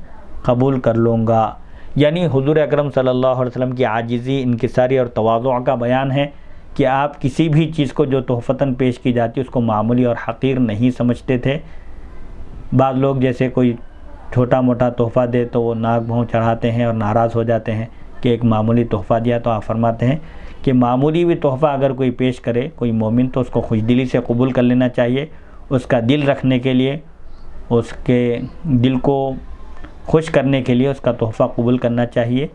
قبول کر لوں گا۔ یعنی حضور اکرم صلی اللہ علیہ وسلم کی عاجزی، انکساری اور تواضع کا بیان ہے کہ آپ کسی بھی چیز کو جو تحفتاً پیش کی جاتی اس کو معمولی اور حقیر نہیں سمجھتے تھے۔ بعض لوگ جیسے کوئی چھوٹا موٹا تحفہ دے تو وہ ناک بھوں چڑھاتے ہیں اور ناراض ہو جاتے ہیں کہ ایک معمولی تحفہ دیا، تو آپ فرماتے ہیں کہ معمولی بھی تحفہ اگر کوئی پیش کرے کوئی مومن تو اس کو خوش دلی سے قبول کر لینا چاہیے، اس کا دل رکھنے کے لیے، اس کے دل کو خوش کرنے کے لیے اس کا تحفہ قبول کرنا چاہیے۔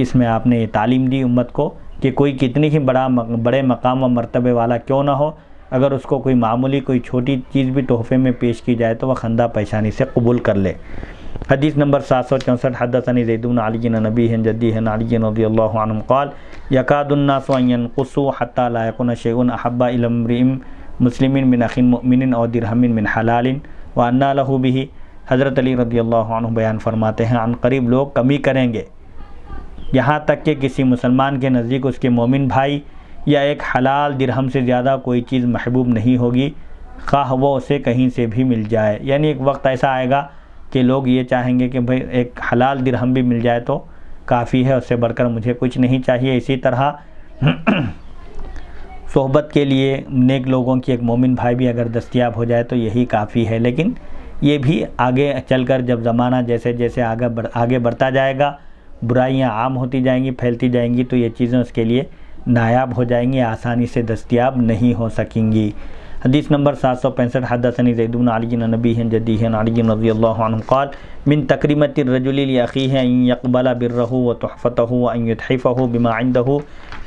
اس میں آپ نے یہ تعلیم دی امت کو کہ کوئی کتنی ہی بڑے مقام و مرتبے والا کیوں نہ ہو، اگر اس کو کوئی معمولی کوئی چھوٹی چیز بھی تحفے میں پیش کی جائے تو وہ خندہ پیشانی سے قبول کر لے۔ حدیث نمبر 764 حدثني زید بن علی عن ابیہ عن جدیہ عن علی رضی اللہ عنہ قال یکاد الناس ان ينقصوا حتى لا يكون شيء احب الى امرئ مسلم من اخ مؤمن او درہم من حلال وان له به۔ حضرت علی رضی اللہ عنہ بیان فرماتے ہیں عن قریب لوگ کمی کریں گے یہاں تک کہ کسی مسلمان کے نزدیک اس کے مومن بھائی یا ایک حلال درہم سے زیادہ کوئی چیز محبوب نہیں ہوگی، خواہ وہ اسے کہیں سے بھی مل جائے۔ یعنی ایک وقت ایسا آئے گا کہ لوگ یہ چاہیں گے کہ بھئی ایک حلال درہم بھی مل جائے تو کافی ہے، اس سے بڑھ کر مجھے کچھ نہیں چاہیے۔ اسی طرح صحبت کے لیے نیک لوگوں کی ایک مومن بھائی بھی اگر دستیاب ہو جائے تو یہی کافی ہے۔ لیکن یہ بھی آگے چل کر جب زمانہ جیسے جیسے آگے بڑھتا جائے گا، برائیاں عام ہوتی جائیں گی، پھیلتی جائیں گی، تو یہ چیزیں اس کے لیے نایاب ہو جائیں گی، آسانی سے دستیاب نہیں ہو سکیں گی۔ حدیث نمبر 765 حدثني زید بن علی عن ابیہ عن جدیہ عن علی رضی اللہ عنہ قال من تکرمۃ الرجل لاخیہ ان یقبل برہ وتحفتہ وان یتحفہ بما عنده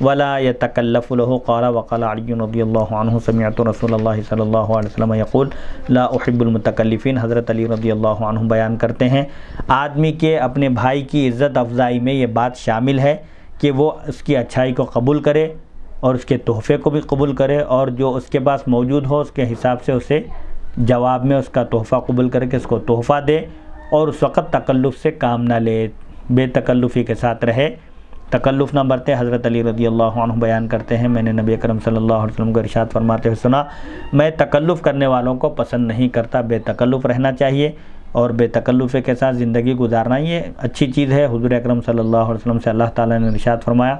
ولا يتکلف له قال وقال علی رضی اللہ عنہ سمعت رسول اللہ صلی اللہ علیہ وسلم یقول لا احب المتکلفین۔ حضرت علی رضی اللہ عنہ بیان کرتے ہیں آدمی کے اپنے بھائی کی عزت افزائی میں یہ بات شامل ہے کہ وہ اس کی اچھائی کو قبول کرے اور اس کے تحفے کو بھی قبول کرے، اور جو اس کے پاس موجود ہو اس کے حساب سے اسے جواب میں اس کا تحفہ قبول کر کے اس کو تحفہ دے، اور اس وقت تکلف سے کام نہ لے، بے تکلفی کے ساتھ رہے، تکلف نہ برتے۔ حضرت علی رضی اللہ عنہ بیان کرتے ہیں میں نے نبی اکرم صلی اللہ علیہ وسلم کو ارشاد فرماتے ہوئے سنا، میں تکلف کرنے والوں کو پسند نہیں کرتا، بے تکلف رہنا چاہیے، اور بے تکلفی کے ساتھ زندگی گزارنا یہ اچھی چیز ہے۔ حضور اکرم صلی اللہ علیہ وسلم سے اللہ تعالیٰ نے ارشاد فرمایا،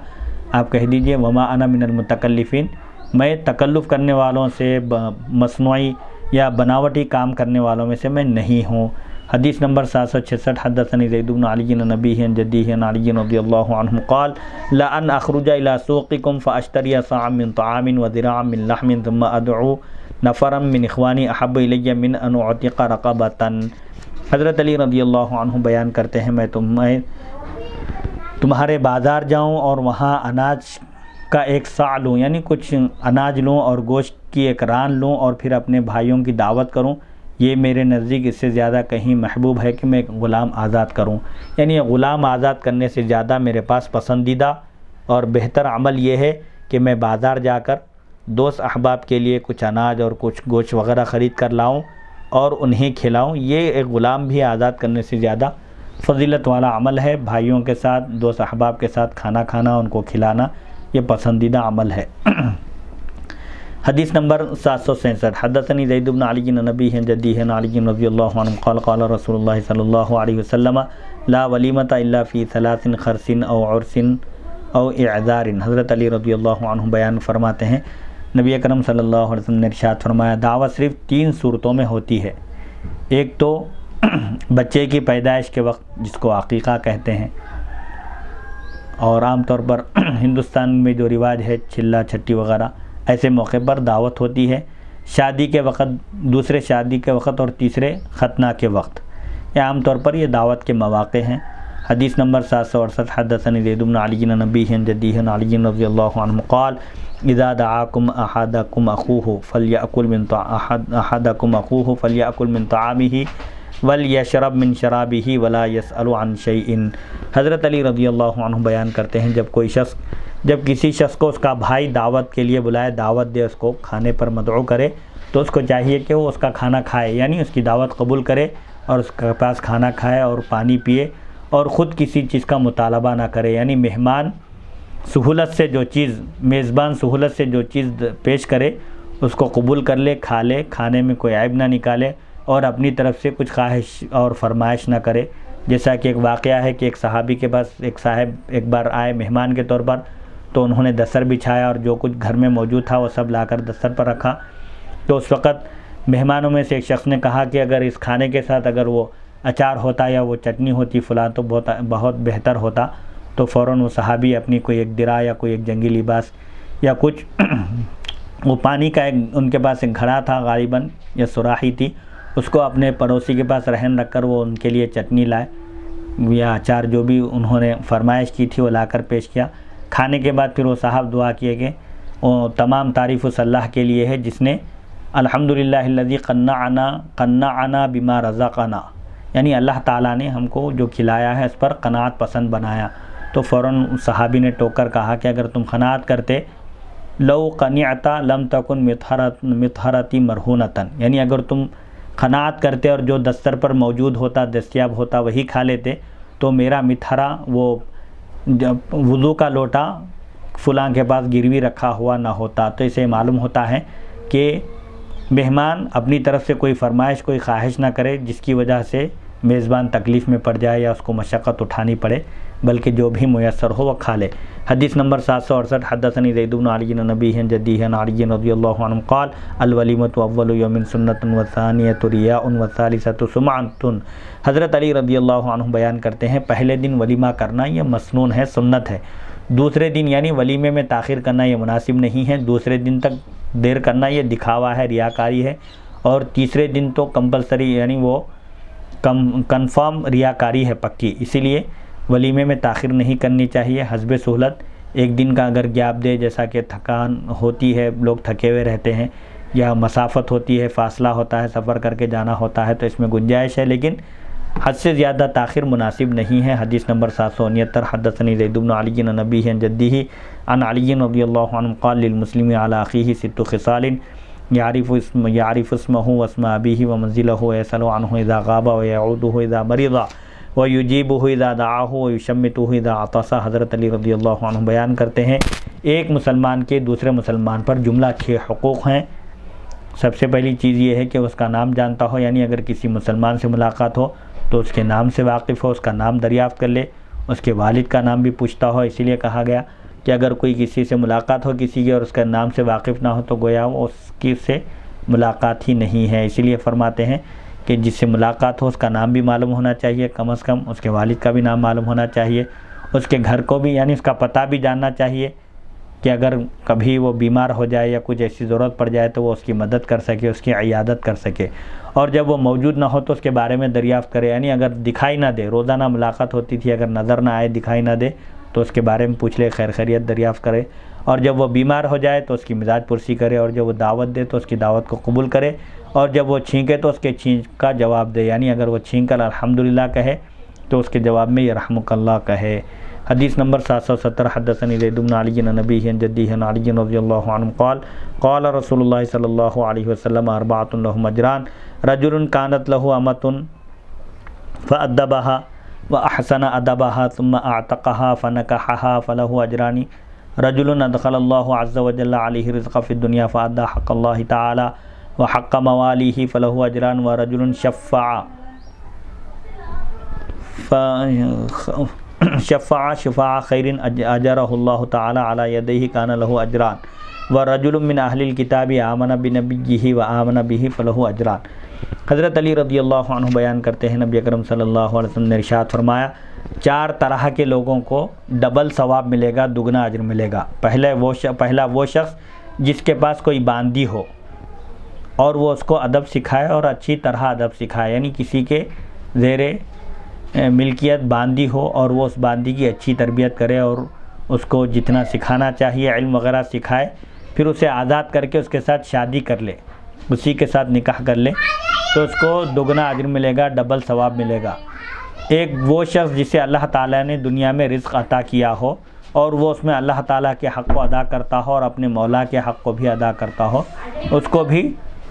آپ کہہ دیجئے وما انا من المتکلفین، میں تکلف کرنے والوں سے، مصنوعی یا بناوٹی کام کرنے والوں میں سے میں نہیں ہوں۔ حدیث نمبر 766 حدثني زید بن علی عن ابیہ عن جدیہ عن علی رضی اللہ عنہ قال لأن اخرج الى سوقکم فاشتری صاعا من طعام وذراعا من لحم ثم ادعو نفرا من اخوانی احب الی من ان اعتق رقبۃ۔ حضرت علی رضی اللہ عنہ بیان کرتے ہیں میں تمہارے بازار جاؤں اور وہاں اناج کا ایک صاع لوں، یعنی کچھ اناج لوں اور گوشت کی ایک ران لوں اور پھر اپنے بھائیوں کی دعوت کروں، یہ میرے نزدیک اس سے زیادہ کہیں محبوب ہے کہ میں ایک غلام آزاد کروں۔ یعنی غلام آزاد کرنے سے زیادہ میرے پاس پسندیدہ اور بہتر عمل یہ ہے کہ میں بازار جا کر دوست احباب کے لیے کچھ اناج اور کچھ گوشت وغیرہ خرید کر لاؤں اور انہیں کھلاؤں۔ یہ ایک غلام بھی آزاد کرنے سے زیادہ فضیلت والا عمل ہے۔ بھائیوں کے ساتھ، دوست احباب کے ساتھ کھانا کھانا، ان کو کھلانا، یہ پسندیدہ عمل ہے۔ حدیث نمبر 767 حدثني زید بن علی عن ابیہ عن جدیہ عن علی رضی اللہ عنہ قال قال رسول اللہ صلی اللہ علیہ وسلم لا ولیمۃ الا فی ثلاث خرس او عرس او اعذار۔ حضرت علی رضی اللہ عنہ بیان فرماتے ہیں نبی اکرم صلی اللہ علیہ وسلم نے ارشاد فرمایا دعوت صرف 3 صورتوں میں ہوتی ہے۔ ایک تو بچے کی پیدائش کے وقت جس کو عقیقہ کہتے ہیں، اور عام طور پر ہندوستان میں جو رواج ہے چلہ چھٹی وغیرہ، ایسے موقع پر دعوت ہوتی ہے۔ شادی کے وقت، دوسرے شادی کے وقت اور تیسرے ختنہ کے وقت. یہ عام طور پر یہ دعوت کے مواقع ہیں. حدیث نمبر 768. حدثنی زید بن علی عن ابیہ عن جدیہ عن علی رضی اللہ عنہ قال اذا دعاکم احدکم اخوہ فلیأکل من طعامہ ولیشرب من شرابہ ولا یسأل عن شیء. حضرت علی رضی اللہ عنہ بیان کرتے ہیں جب کسی شخص کو اس کا بھائی دعوت کے لیے بلائے، دعوت دے، اس کو کھانے پر مدعو کرے، تو اس کو چاہیے کہ وہ اس کا کھانا کھائے، یعنی اس کی دعوت قبول کرے اور اس کے پاس کھانا کھائے اور پانی پیے، اور خود کسی چیز کا مطالبہ نہ کرے. یعنی میزبان سہولت سے جو چیز پیش کرے اس کو قبول کر لے، کھا لے، کھانے میں کوئی عیب نہ نکالے اور اپنی طرف سے کچھ خواہش اور فرمائش نہ کرے. جیسا کہ ایک واقعہ ہے کہ ایک صحابی کے پاس ایک صاحب ایک بار آئے مہمان کے طور پر، تو انہوں نے دستر بچھایا اور جو کچھ گھر میں موجود تھا وہ سب لا کر دستر پر رکھا. تو اس وقت مہمانوں میں سے ایک شخص نے کہا کہ اگر اس کھانے کے ساتھ اگر وہ اچار ہوتا یا وہ چٹنی ہوتی فلاں تو بہت بہتر ہوتا. تو فوراً وہ صحابی اپنی کوئی ایک درع یا کوئی ایک جنگی لباس یا کچھ وہ پانی کا ان کے پاس ایک گھڑا تھا غالباً یا سراحی تھی، اس کو اپنے پڑوسی کے پاس رہن رکھ کر وہ ان کے لیے چٹنی لائے یا اچار جو بھی انہوں نے فرمائش کی تھی وہ لا کر پیش کیا. کھانے کے بعد پھر وہ صاحب دعا کیے کہ وہ تمام تعریف اس اللہ کے لیے ہے جس نے الحمدللہ الذی قنعنا بما رزقنا، یعنی اللہ تعالیٰ نے ہم کو جو کھلایا ہے اس پر قناعت پسند بنایا. تو فوراً صحابی نے ٹوک کر کہا کہ اگر تم قناعت کرتے لو قنعتا لم تکن مطہرتی مرہونتاً، یعنی اگر تم قناعت کرتے اور جو دستر پر موجود ہوتا دستیاب ہوتا وہی کھا لیتے تو میرا مطہرہ وہ وضو کا لوٹا فلاں کے پاس گروی رکھا ہوا نہ ہوتا. تو اسے معلوم ہوتا ہے کہ مہمان اپنی طرف سے کوئی فرمائش کوئی خواہش نہ کرے جس کی وجہ سے میزبان تکلیف میں پڑ جائے یا اس کو مشقت اٹھانی پڑے، بلکہ جو بھی میسر ہو وہ کھا لے. حدیث نمبر 768. حدثنی زید بن علی عن ابیہ عن جدیہ عن علی رضی اللہ عنہ قال الولیمۃ اول یوم سنۃ والثانیۃ ریاء والثالثۃ سمعۃ. حضرت علی رضی اللہ عنہ بیان کرتے ہیں پہلے دن ولیمہ کرنا یہ مسنون ہے، سنت ہے. دوسرے دن یعنی ولیمے میں تاخیر کرنا یہ مناسب نہیں ہے. دوسرے دن تک دیر کرنا یہ دکھاوا ہے، ریاکاری ہے. اور تیسرے دن تو کمپلسری یعنی وہ کنفرم ریاکاری ہے، پکی. اسی لیے ولیمے میں تاخیر نہیں کرنی چاہیے. حسب سہولت ایک دن کا اگر گیپ دے، جیسا کہ تھکان ہوتی ہے، لوگ تھکے ہوئے رہتے ہیں یا مسافت ہوتی ہے، فاصلہ ہوتا ہے، سفر کر کے جانا ہوتا ہے، تو اس میں گنجائش ہے، لیکن حد سے زیادہ تاخیر مناسب نہیں ہے. حدیث نمبر 769. حدثنی زید بن علی عن ابیہ عن جدیہ عن علی رضی اللہ عنہ قال للمسلم علی اخیہ ست خصال یعرف اسمہ واسم ابیہ ومنزلہ ویسأل عنہ اذا غاب ویعودہ اذا مرض ویجیبہ اذا دعاہ ویشمتہ اذا عطس. حضرت علی رضی اللہ عنہ بیان کرتے ہیں ایک مسلمان کے دوسرے مسلمان پر جملہ 6 حقوق ہیں. سب سے پہلی چیز یہ ہے کہ اس کا نام جانتا ہو، یعنی اگر کسی مسلمان سے ملاقات ہو تو اس کے نام سے واقف ہو، اس کا نام دریافت کر لے، اس کے والد کا نام بھی پوچھتا ہو. اسی لیے کہا گیا کہ اگر کوئی کسی سے ملاقات ہو کسی کی اور اس کا نام سے واقف نہ ہو تو گویا وہ اس کی سے ملاقات ہی نہیں ہے. اسی لیے فرماتے ہیں کہ جس سے ملاقات ہو اس کا نام بھی معلوم ہونا چاہیے، کم از کم اس کے والد کا بھی نام معلوم ہونا چاہیے، اس کے گھر کو بھی یعنی اس کا پتہ بھی جاننا چاہیے کہ اگر کبھی وہ بیمار ہو جائے یا کچھ ایسی ضرورت پڑ جائے تو وہ اس کی مدد کر سکے، اس کی عیادت کر سکے. اور جب وہ موجود نہ ہو تو اس کے بارے میں دریافت کرے، یعنی اگر دکھائی نہ دے، روزانہ ملاقات ہوتی تھی، اگر نظر نہ آئے دکھائی نہ دے تو اس کے بارے میں پوچھ لے، خیر خیریت دریافت کرے. اور جب وہ بیمار ہو جائے تو اس کی مزاج پرسی کرے، اور جب وہ دعوت دے تو اس کی دعوت کو قبول کرے، اور جب وہ چھینکے تو اس کے چھینک کا جواب دے، یعنی اگر وہ چھینک کر الحمدللہ کہے تو اس کے جواب میں یرحمک اللہ کہے. حدیث نمبر 770. حدثنی زید بن علی عن ابیہ عن جدیہ عن علی رضی اللہ عنہ قال قال رسول اللہ صلی اللہ علیہ وسلم اربعۃ لهم اجران رجل كانت له امة فأدبها وأحسن أدبها ثم أعتقها فنكحها فله أجران رجل أدخل الله عز وجل عليه رزق في الدنيا فأدى حق الله تعالى وحق مواليه فله أجران ورجل شفع شفاع خیر اجرہ اللہ تعالی علی یدیہ کان له اجران ورجل من اہل الکتاب آمن بنبیہ وآمن بہ فلہ اجران. حضرت علی رضی اللہ عنہ بیان کرتے ہیں نبی اکرم صلی اللہ علیہ وسلم نے ارشاد فرمایا 4 طرح کے لوگوں کو ڈبل ثواب ملے گا، دگنا اجر ملے گا. پہلا وہ شخص جس کے پاس کوئی باندی ہو، اور وہ اس کو ادب سکھائے اور اچھی طرح ادب سکھائے، یعنی کسی کے زیر ملکیت باندی ہو اور وہ اس باندی کی اچھی تربیت کرے اور اس کو جتنا سکھانا چاہیے علم وغیرہ سکھائے، پھر اسے آزاد کر کے اس کے ساتھ شادی کر لے، اسی کے ساتھ نکاح کر لے تو اس کو دگنا اجر ملے گا، ڈبل ثواب ملے گا۔ ایک وہ شخص جسے اللہ تعالیٰ نے دنیا میں رزق عطا کیا ہو اور وہ اس میں اللہ تعالیٰ کے حق کو ادا کرتا ہو اور اپنے مولا کے حق کو بھی ادا کرتا ہو، اس کو بھی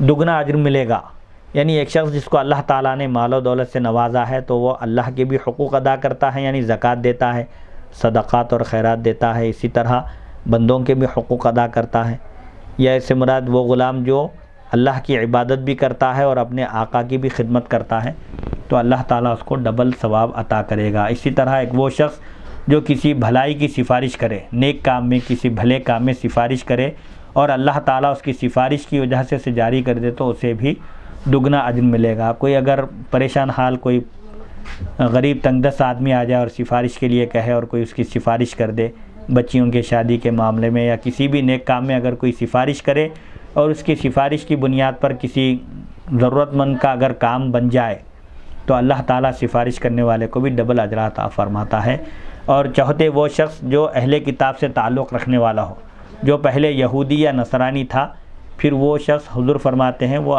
دگنا اجر ملے گا۔ یعنی ایک شخص جس کو اللہ تعالیٰ نے مال و دولت سے نوازا ہے تو وہ اللہ کے بھی حقوق ادا کرتا ہے، یعنی زکوٰۃ دیتا ہے، صدقات اور خیرات دیتا ہے، اسی طرح بندوں کے بھی حقوق ادا کرتا ہے۔ یا اس سے مراد وہ غلام جو اللہ کی عبادت بھی کرتا ہے اور اپنے آقا کی بھی خدمت کرتا ہے تو اللہ تعالیٰ اس کو ڈبل ثواب عطا کرے گا۔ اسی طرح ایک وہ شخص جو کسی بھلائی کی سفارش کرے، نیک کام میں کسی بھلے کام میں سفارش کرے اور اللہ تعالیٰ اس کی سفارش کی وجہ سے اسے جاری کر دے تو اسے بھی دگنا اجر ملے گا۔ کوئی اگر پریشان حال کوئی غریب تنگ دست آدمی آ جائے اور سفارش کے لیے کہے اور کوئی اس کی سفارش کر دے، بچیوں کے شادی کے معاملے میں یا کسی بھی نیک کام میں اگر کوئی سفارش کرے اور اس کی سفارش کی بنیاد پر کسی ضرورت مند کا اگر کام بن جائے تو اللہ تعالیٰ سفارش کرنے والے کو بھی ڈبل اجر عطا فرماتا ہے۔ اور چوتھے وہ شخص جو اہل کتاب سے تعلق رکھنے والا ہو، جو پہلے یہودی یا نصرانی تھا، پھر وہ شخص حضور فرماتے ہیں وہ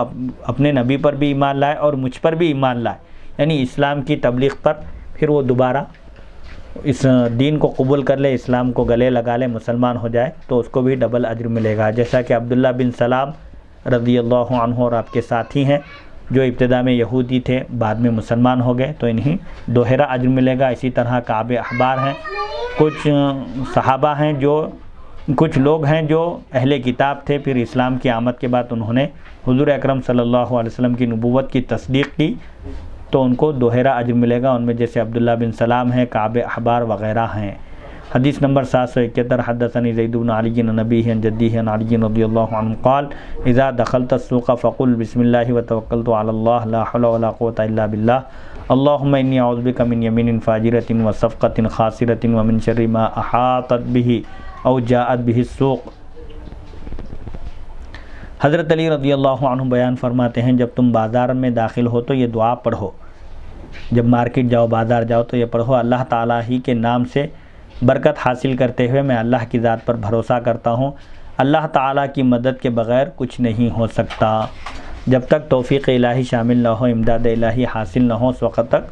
اپنے نبی پر بھی ایمان لائے اور مجھ پر بھی ایمان لائے، یعنی اسلام کی تبلیغ پر پھر وہ دوبارہ اس دین کو قبول کر لے، اسلام کو گلے لگا لے، مسلمان ہو جائے تو اس کو بھی ڈبل اجر ملے گا۔ جیسا کہ عبداللہ بن سلام رضی اللہ عنہ اور آپ کے ساتھی ہیں جو ابتدا میں یہودی تھے بعد میں مسلمان ہو گئے تو انہیں دوہرا اجر ملے گا۔ اسی طرح کعب احبار ہیں، کچھ صحابہ ہیں جو کچھ لوگ ہیں جو اہل کتاب تھے، پھر اسلام کی آمد کے بعد انہوں نے حضور اکرم صلی اللہ علیہ وسلم کی نبوت کی تصدیق کی تو ان کو دوہرا اجر ملے گا، ان میں جیسے عبداللہ بن سلام ہیں، کعب احبار وغیرہ ہیں۔ حدیث نمبر 771 حدثني زید بن علی عن نبیہ عن جدیہ عن علی رضی اللہ عنہ قال اذا دخلت السوق فقل بسم اللہ وتوکلت علی اللہ لا حول ولا قوة الا باللہ اللہم انی اعوذ بک من یمین فاجرۃ وصفقۃ خاسرۃ ومن شر ما احاطت به او جاءت به السوق۔ حضرت علی رضی اللہ عنہ بیان فرماتے ہیں جب تم بازار میں داخل ہو تو یہ دعا پڑھو، جب مارکیٹ جاؤ بازار جاؤ تو یہ پڑھو، اللہ تعالیٰ ہی کے نام سے برکت حاصل کرتے ہوئے میں اللہ کی ذات پر بھروسہ کرتا ہوں، اللہ تعالیٰ کی مدد کے بغیر کچھ نہیں ہو سکتا۔ جب تک توفیق الہی شامل نہ ہو، امداد الہی حاصل نہ ہو، اس وقت تک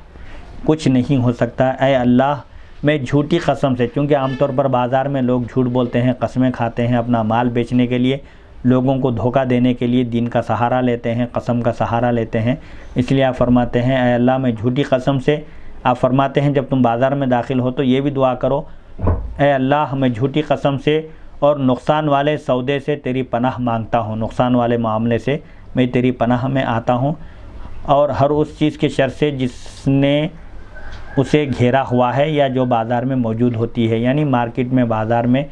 کچھ نہیں ہو سکتا۔ اے اللہ میں جھوٹی قسم سے، چونکہ عام طور پر بازار میں لوگ جھوٹ بولتے ہیں، قسمیں کھاتے ہیں اپنا مال بیچنے کے لیے، لوگوں کو دھوکہ دینے کے لیے دین کا سہارا لیتے ہیں، قسم کا سہارا لیتے ہیں، اس لیے آپ فرماتے ہیں اے اللہ میں جھوٹی قسم سے، آپ فرماتے ہیں جب تم بازار میں داخل ہو تو یہ بھی دعا کرو اے اللہ میں جھوٹی قسم سے اور نقصان والے سودے سے تیری پناہ مانگتا ہوں، نقصان والے معاملے سے میں تیری پناہ میں آتا ہوں، اور ہر اس چیز کے شر سے جس نے اسے گھیرا ہوا ہے یا جو بازار میں موجود ہوتی ہے، یعنی مارکیٹ میں بازار میں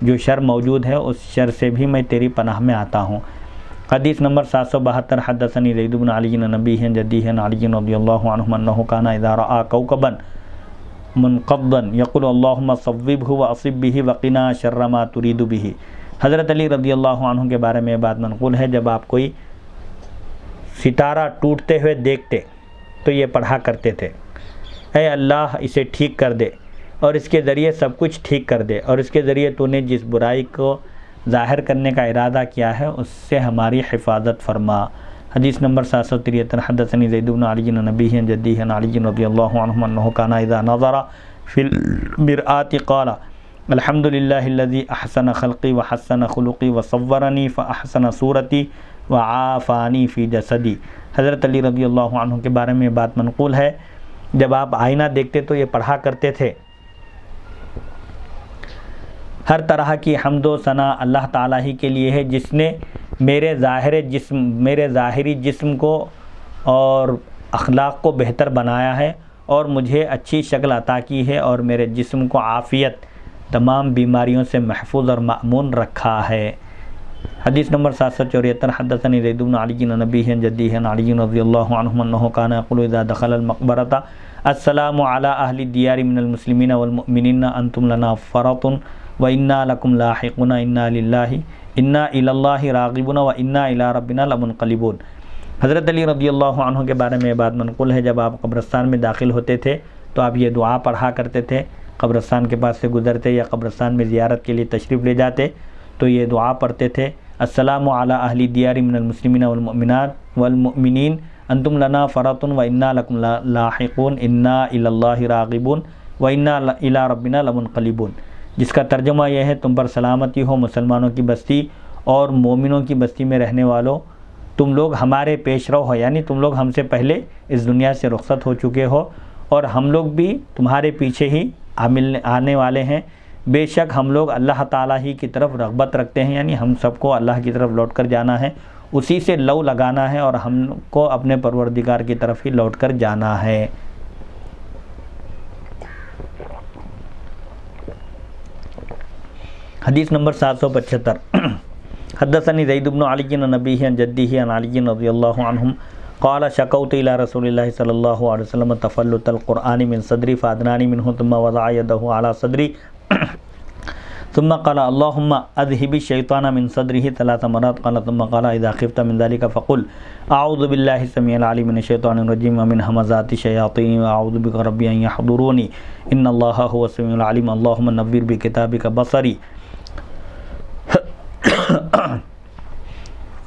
جو شر موجود ہے اس شر سے بھی میں تیری پناہ میں آتا ہوں۔ حدیث نمبر 772 حدثني زید بن علی عن نبیہ عن جدیہ عن علی رضی اللہ عنہ انہ کان اذا رأى کوكبا منقضا یقول اللہم صوبہ واصب بہ وقنا شر ما ترید بہ۔ حضرت علی رضی اللہ عنہ کے بارے میں یہ بات منقول ہے جب آپ کوئی ستارہ ٹوٹتے ہوئے دیکھتے تو یہ پڑھا کرتے تھے اے اللہ اسے ٹھیک کر دے اور اس کے ذریعے سب کچھ ٹھیک کر دے، اور اس کے ذریعے تو نے جس برائی کو ظاہر کرنے کا ارادہ کیا ہے اس سے ہماری حفاظت فرما۔ حدیث نمبر 773 حدثني زید بن علی عن نبیہ عن جدیہ عن علی رضی اللہ عنہ انہ کان اذا نظر فی المرآة قال الحمد للہ الذی احسن خلقی وحسن خلقی وصورنی فاحسن صورتی وعافانی فی جسدی۔ حضرت علی رضی اللہ عنہ کے بارے میں یہ بات منقول ہے جب آپ آئینہ دیکھتے تو یہ پڑھا کرتے تھے ہر طرح کی حمد و ثنا اللہ تعالیٰ ہی کے لیے ہے جس نے میرے ظاہری جسم کو اور اخلاق کو بہتر بنایا ہے اور مجھے اچھی شکل عطا کی ہے اور میرے جسم کو عافیت تمام بیماریوں سے محفوظ اور مأمون رکھا ہے۔ حدیث نمبر 774 حدثني زید بن علی عن نبیہ عن جدیہ عن علی رضی اللہ عنہ انہ کان یقول اذا دخل المقبرۃ السلام علی اہل الدیار من المسلمین والمؤمنین انتم لنا فرط وَإِنَّا لَكُمْ لَاحِقُونَ إِنَّا لِلَّهِ إِنَّا إِلَى اللَّهِ رَاغِبُونَ وَإِنَّا إِلَى رَبِّنَا لَمُنْقَلِبُونَ۔ حضرت علی رضی اللہ عنہ کے بارے میں یہ بات منقول ہے، جب آپ قبرستان میں داخل ہوتے تھے تو آپ یہ دعا پڑھا کرتے تھے، قبرستان کے پاس سے گزرتے یا قبرستان میں زیارت کے لیے تشریف لے جاتے تو یہ دعا پڑھتے تھے، السلام علی اہل الدیار من المسلمین والمؤمنات والمؤمنین انتم لنا فرط وإنا لکم لاحقون انا الی اللہ راغبون وإنا الی ربنا لمنقلبون، جس کا ترجمہ یہ ہے تم پر سلامتی ہو مسلمانوں کی بستی اور مومنوں کی بستی میں رہنے والوں، تم لوگ ہمارے پیش رو ہو، یعنی تم لوگ ہم سے پہلے اس دنیا سے رخصت ہو چکے ہو اور ہم لوگ بھی تمہارے پیچھے ہی آنے والے ہیں، بے شک ہم لوگ اللہ تعالیٰ ہی کی طرف رغبت رکھتے ہیں، یعنی ہم سب کو اللہ کی طرف لوٹ کر جانا ہے، اسی سے لو لگانا ہے اور ہم کو اپنے پروردگار کی طرف ہی لوٹ کر جانا ہے۔ حدیث نمبر 775 حدثني زید بن علی عن نبیہ عن جدہ عن علی رضی اللہ عنہم قال شکوت الى رسول اللہ صلی اللہ علیہ وسلم تفلت القرآن من صدری فادنانی منہ ثم وضع یدہ علی صدری ثم قال اللهم اذهب الشیطان من صدره 3 مرات قال ثم قال اذا خفت من ذلك فقل اعوذ باللہ السمیع العلیم من الشیطان الرجیم ومن همزات الشیاطین واعوذ بک ربی ان یحضرونی ان اللہ هو السمیع العلیم اللهم نور بکتابک بصری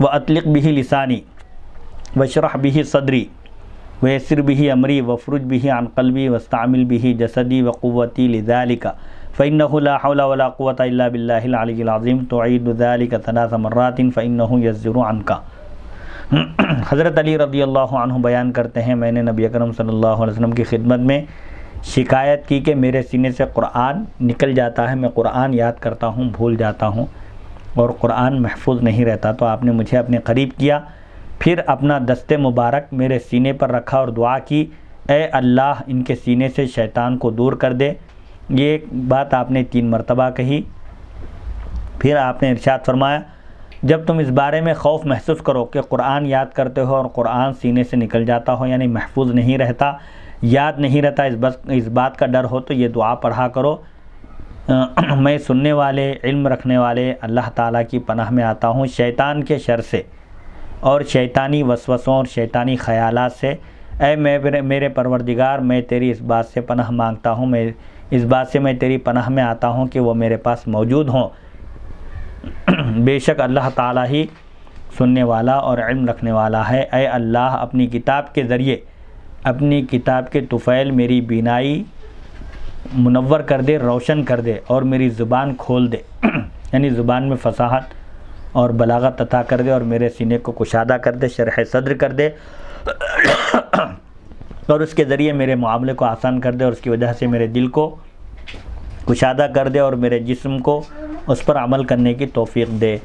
وأطلق به لسانی واشرح به صدری ويسر به أمری وافرج به عن قلبی واستعمل به جسدی وقوتی لذلك فإنه لا حول ولا قوة إلا بالله العلي العظيم تعيد ذلك 3 مرات فإنه يزجر عنك۔ حضرت علی رضی اللہ عنہ بیان کرتے ہیں میں نے نبی اکرم صلی اللہ علیہ وسلم کی خدمت میں شکایت کی کہ میرے سینے سے قرآن نکل جاتا ہے، میں قرآن یاد کرتا ہوں بھول جاتا ہوں اور قرآن محفوظ نہیں رہتا، تو آپ نے مجھے اپنے قریب کیا، پھر اپنا دست مبارک میرے سینے پر رکھا اور دعا کی اے اللہ ان کے سینے سے شیطان کو دور کر دے۔ یہ بات آپ نے 3 مرتبہ کہی، پھر آپ نے ارشاد فرمایا جب تم اس بارے میں خوف محسوس کرو کہ قرآن یاد کرتے ہو اور قرآن سینے سے نکل جاتا ہو، یعنی محفوظ نہیں رہتا، یاد نہیں رہتا، اس بات کا ڈر ہو تو یہ دعا پڑھا کرو، میں سننے والے علم رکھنے والے اللہ تعالیٰ کی پناہ میں آتا ہوں شیطان کے شر سے اور شیطانی وسوسوں اور شیطانی خیالات سے، اے میرے پروردگار میں تیری اس بات سے پناہ مانگتا ہوں، میں اس بات سے میں تیری پناہ میں آتا ہوں کہ وہ میرے پاس موجود ہوں، بے شک اللہ تعالیٰ ہی سننے والا اور علم رکھنے والا ہے۔ اے اللہ اپنی کتاب کے ذریعے اپنی کتاب کے طفیل میری بینائی منور کر دے، روشن کر دے اور میری زبان کھول دے، یعنی زبان میں فصاحت اور بلاغت عطا کر دے اور میرے سینے کو کشادہ کر دے، شرح صدر کر دے اور اس کے ذریعے میرے معاملے کو آسان کر دے اور اس کی وجہ سے میرے دل کو کشادہ کر دے اور میرے جسم کو اس پر عمل کرنے کی توفیق دے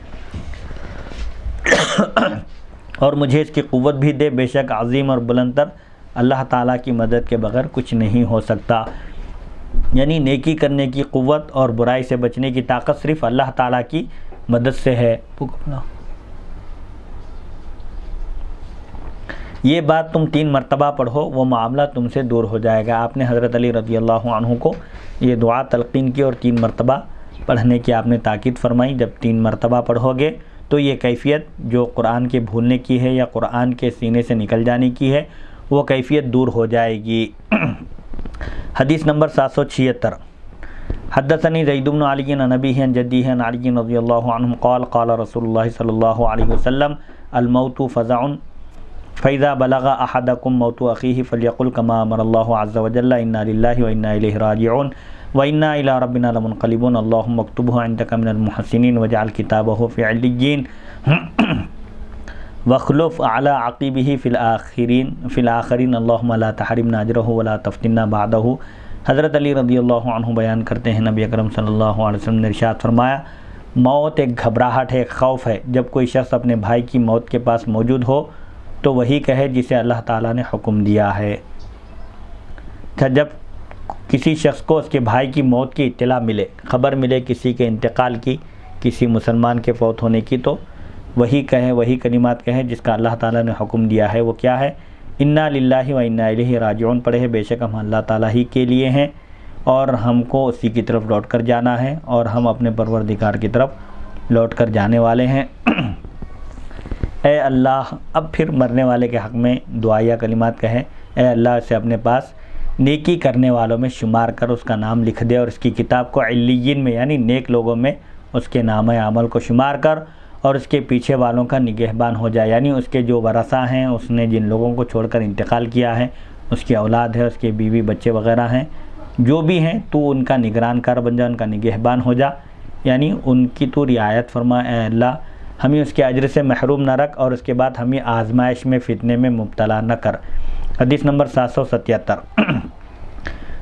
اور مجھے اس کی قوت بھی دے، بے شک عظیم اور بلندتر اللہ تعالیٰ کی مدد کے بغیر کچھ نہیں ہو سکتا، یعنی نیکی کرنے کی قوت اور برائی سے بچنے کی طاقت صرف اللہ تعالیٰ کی مدد سے ہے۔ یہ بات تم 3 مرتبہ پڑھو وہ معاملہ تم سے دور ہو جائے گا۔ آپ نے حضرت علی رضی اللہ عنہ کو یہ دعا تلقین کی اور 3 مرتبہ پڑھنے کی آپ نے تاکید فرمائی، جب 3 مرتبہ پڑھو گے تو یہ کیفیت جو قرآن کے بھولنے کی ہے یا قرآن کے سینے سے نکل جانے کی ہے وہ کیفیت دور ہو جائے گی۔ حدیث نمبر 776 حدثني زید بن علی عن نبیہ عن جدیہ عن علی رضی اللہ عنہ قال قال رسول اللہ صلی اللہ علیہ وسلم الموت فزع فإذا بلغ أحدكم موت أخيه فليقل كما أمر الله عز وجل إنا لله وإنا إليه راجعون وإنا إلى ربنا لمنقلبون اللهم اكتبه عندك من المحسنين واجعل كتابه في عليين واخلف على عقبه في الآخرين اللهم لا تحرمنا أجره ولا تفتنا بعده۔ حضرت علی رضی اللہ عنہ بیان کرتے ہیں نبی اکرم صلی اللہ علیہ وسلم نے ارشاد فرمایا موت ایک گھبراہٹ ہے، ایک خوف ہے، جب کوئی شخص اپنے بھائی کی موت کے پاس موجود ہو تو وہی کہے جسے اللہ تعالیٰ نے حکم دیا ہے۔ جب کسی شخص کو اس کے بھائی کی موت کی اطلاع ملے، خبر ملے کسی کے انتقال کی، کسی مسلمان کے فوت ہونے کی، تو وہی کہے، وہی کلمات کہے جس کا اللہ تعالیٰ نے حکم دیا ہے۔ وہ کیا ہے؟ انا للہ و انا الیہ راجعون پڑھے، بے شک ہم اللہ تعالیٰ ہی کے لیے ہیں اور ہم کو اسی کی طرف لوٹ کر جانا ہے اور ہم اپنے پروردگار کی طرف لوٹ کر جانے والے ہیں۔ اے اللہ، اب پھر مرنے والے کے حق میں دعائیہ کلمات کہیں، اے اللہ اسے اپنے پاس نیکی کرنے والوں میں شمار کر اس کا نام لکھ دے، اور اس کی کتاب کو علیین میں یعنی نیک لوگوں میں اس کے نام عمل کو شمار کر، اور اس کے پیچھے والوں کا نگہبان ہو جائے، یعنی اس کے جو ورثہ ہیں، اس نے جن لوگوں کو چھوڑ کر انتقال کیا ہے، اس کی اولاد ہے، اس کے بیوی بچے وغیرہ ہیں، جو بھی ہیں، تو ان کا نگران کار بن جا، ان کا نگہبان ہو جا، یعنی ان کی تو رعایت فرما۔ اے اللہ ہمیں اس کے اجر سے محروم نہ رکھ، اور اس کے بعد ہمیں آزمائش میں فتنے میں مبتلا نہ کر۔ حدیث نمبر 777۔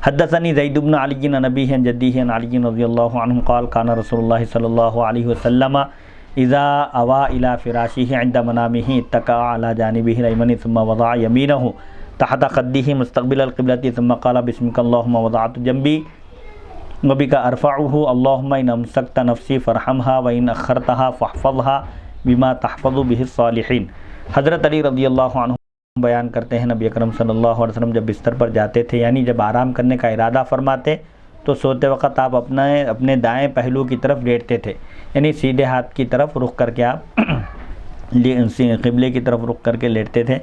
حدثني زید بن علی عن ابیہ عن جدیہ عن علی رضی اللہ عنہ قال کان رسول اللہ صلی اللہ علیہ وسلم اذا اوى الى فراشه عند منامه اتكأ على جانبه الايمن ثم وضع يمينه تحت خده مستقبل القبلة ثم قال بسمك اللهم وضعت جنبي وبك ارفعه اللهم ان امسكت نفسي فارحمها وان اخرتها فاحفظها بما تحفظ به الصالحين۔ حضرت علی رضی اللہ عنہ بیان کرتے ہیں نبی اکرم صلی اللہ علیہ وسلم جب بستر پر جاتے تھے، یعنی جب آرام کرنے کا ارادہ فرماتے تو سوتے وقت آپ اپنے دائیں پہلو کی طرف لیٹتے تھے، یعنی سیدھے ہاتھ کی طرف رخ کر کے آپ قبلے کی طرف رخ کر کے لیٹتے تھے۔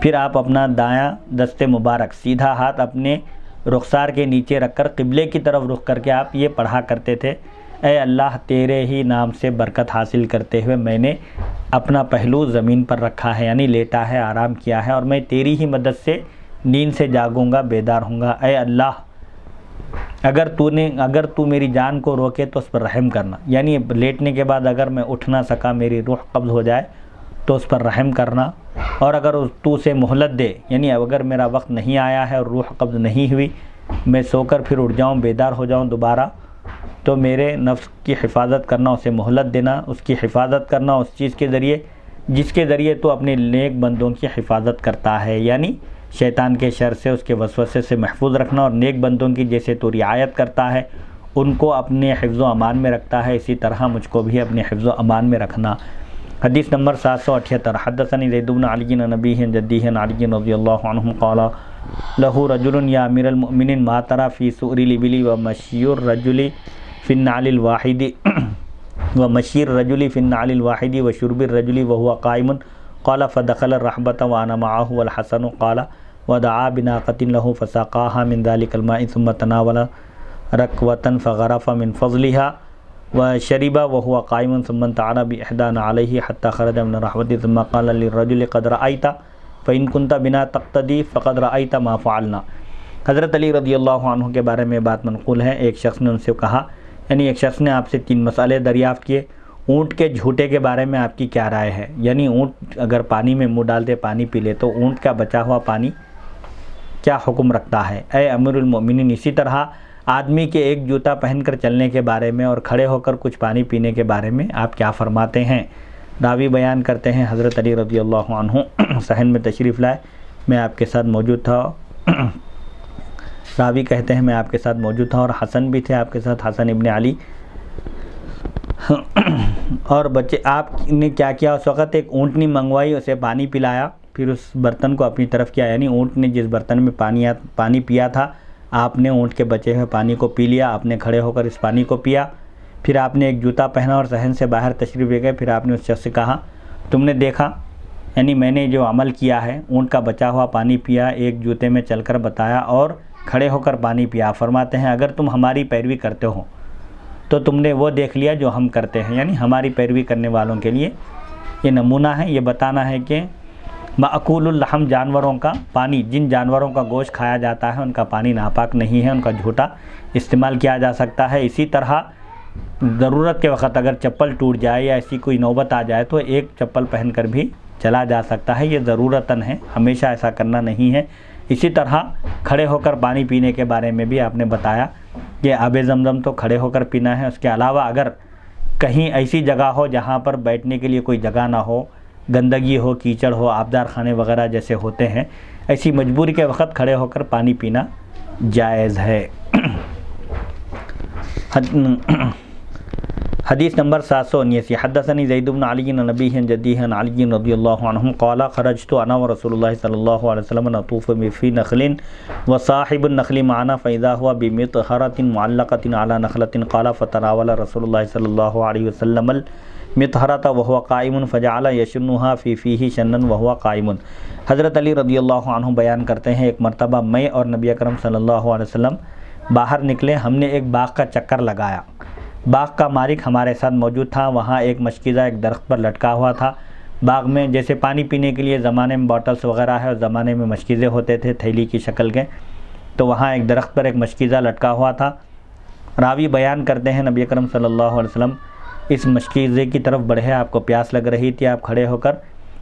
پھر آپ اپنا دایاں دست مبارک سیدھا ہاتھ اپنے رخسار کے نیچے رکھ کر قبلے کی طرف رخ کر کے آپ یہ پڑھا کرتے تھے، اے اللہ تیرے ہی نام سے برکت حاصل کرتے ہوئے میں نے اپنا پہلو زمین پر رکھا ہے، یعنی لیٹا ہے، آرام کیا ہے، اور میں تیری ہی مدد سے نیند سے جاگوں گا، بیدار ہوں گا۔ اے اللہ اگر تو میری جان کو روکے تو اس پر رحم کرنا، یعنی لیٹنے کے بعد اگر میں اٹھ نہ سکا، میری روح قبض ہو جائے تو اس پر رحم کرنا، اور اگر تو اسے مہلت دے، یعنی اگر میرا وقت نہیں آیا ہے اور روح قبض نہیں ہوئی، میں سو کر پھر اٹھ جاؤں، بیدار ہو جاؤں دوبارہ، تو میرے نفس کی حفاظت کرنا، اسے مہلت دینا، اس کی حفاظت کرنا اس چیز کے ذریعے جس کے ذریعے تو اپنے نیک بندوں کی حفاظت کرتا ہے، یعنی شیطان کے شر سے، اس کے وسوسے سے محفوظ رکھنا، اور نیک بندوں کی جیسے تو رعایت کرتا ہے، ان کو اپنے حفظ و امان میں رکھتا ہے، اسی طرح مجھ کو بھی اپنے حفظ و امان میں رکھنا۔ حدیث نمبر 778۔ حدثني زید بن علی عن ابیہ عن جدیہ عن علی رضی اللہ عنہ قال له رجل یا امیر المؤمنین ما ترى في سؤر الابل ومشي الرجل في النعل الواحد وشرب الرجل وهو قائم قال فدخل الرحبة وانا معه والحسن قال ودعا بناقة له فساقاها من ذلك الماء ثم تناول ركوة فغرف من فضلها وشرب وهو قائم ثم انتعل بإحدى عليه حتى خرج من الرحبة ثم قال للرجل قد رأيت فإن كنت بنا تقتدي فقد رأيت ما فعلنا۔ حضرت علی رضی اللہ عنہ کے بارے میں بات منقول ہے، ایک شخص نے ان سے کہا، یعنی ایک شخص نے آپ سے 3 مسئلے دریافت کیے۔ اونٹ کے جھوٹے کے بارے میں آپ کی کیا رائے ہے، یعنی اونٹ اگر پانی میں منہ ڈال دے، پانی پی لے، تو اونٹ کا بچا ہوا پانی کیا حکم رکھتا ہے۔ اے امیر المؤمنین، اسی طرح آدمی کے ایک جوتا پہن کر چلنے کے بارے میں اور کھڑے ہو کر کچھ پانی پینے کے بارے میں آپ کیا فرماتے ہیں۔ راوی بیان کرتے ہیں حضرت علی رضی اللہ عنہ صحن میں تشریف لائے، میں آپ کے ساتھ موجود تھا۔ راوی کہتے ہیں میں آپ کے ساتھ موجود تھا، اور حسن بھی تھے آپ کے ساتھ، حسن ابن علی، اور بچے آپ نے کیا کیا، اس وقت ایک اونٹنی منگوائی، اسے پانی پلایا، پھر اس برتن کو اپنی طرف کیا، یعنی اونٹ نے جس برتن میں پانی پیا تھا، آپ نے اونٹ کے بچے ہوئے پانی کو پی لیا، آپ نے کھڑے ہو کر اس پانی کو پیا، پھر آپ نے ایک جوتا پہنا اور صحن سے باہر تشریف لے گئے۔ پھر آپ نے اس شخص سے کہا تم نے دیکھا، یعنی میں نے جو عمل کیا ہے، اونٹ کا بچا ہوا پانی پیا، ایک جوتے میں چل کر بتایا اور کھڑے ہو کر پانی پیا۔ فرماتے ہیں اگر تم ہماری پیروی کرتے ہو تو تم نے وہ دیکھ لیا جو ہم کرتے ہیں، یعنی ہماری پیروی کرنے والوں کے لیے یہ نمونہ ہے، یہ بتانا ہے کہ مأکول اللحم جانوروں کا پانی، جن جانوروں کا گوشت کھایا جاتا ہے ان کا پانی ناپاک نہیں ہے، ان کا جھوٹا استعمال کیا جا سکتا ہے۔ اسی طرح ضرورت کے وقت اگر چپل ٹوٹ جائے یا ایسی کوئی نوبت آ جائے تو ایک چپل پہن کر بھی چلا جا سکتا ہے، یہ ضرورتاً ہے، ہمیشہ ایسا کرنا نہیں ہے۔ اسی طرح کھڑے ہو کر پانی پینے کے بارے میں بھی آپ نے بتایا کہ آب زمزم تو کھڑے ہو کر پینا ہے، اس کے علاوہ اگر کہیں ایسی جگہ ہو جہاں پر بیٹھنے کے لیے کوئی جگہ نہ ہو، گندگی ہو، کیچڑ ہو، آبدار خانے وغیرہ جیسے ہوتے ہیں، ایسی مجبوری کے وقت کھڑے ہو کر پانی پینا جائز ہے۔ حدیث نمبر 779 حدثني زید بن علی عن ابیہ عن جدیہ عن علی رضی اللہ عنہ قال خرجت انا ورسول اللہ صلی اللہ علیہ وسلم نطوف فی نخل وصاحب النخل معنا فاذا هو بمطهرة معلقة على نخلة قال فتناول رسول اللہ صلی اللہ علیہ وسلم المطهرة وهو قائم فجعل يشنها في فيه شنا وهو قائم۔ حضرت علی رضی اللہ عنہ بیان کرتے ہیں ایک مرتبہ میں اور نبی اکرم صلی اللہ علیہ وسلم باہر نکلے، ہم نے ایک باغ کا چکر لگایا، باغ کا مالک ہمارے ساتھ موجود تھا، وہاں ایک مشکیزہ ایک درخت پر لٹکا ہوا تھا۔ باغ میں جیسے پانی پینے کے لیے زمانے میں باٹلز وغیرہ ہے، اس زمانے میں مشکیزے ہوتے تھے تھیلی کی شکل کے، تو وہاں ایک درخت پر ایک مشکیزہ لٹکا ہوا تھا۔ راوی بیان کرتے ہیں نبی اکرم صلی اللہ علیہ وسلم اس مشکیزے کی طرف بڑھے، آپ کو پیاس لگ رہی تھی، آپ کھڑے ہو کر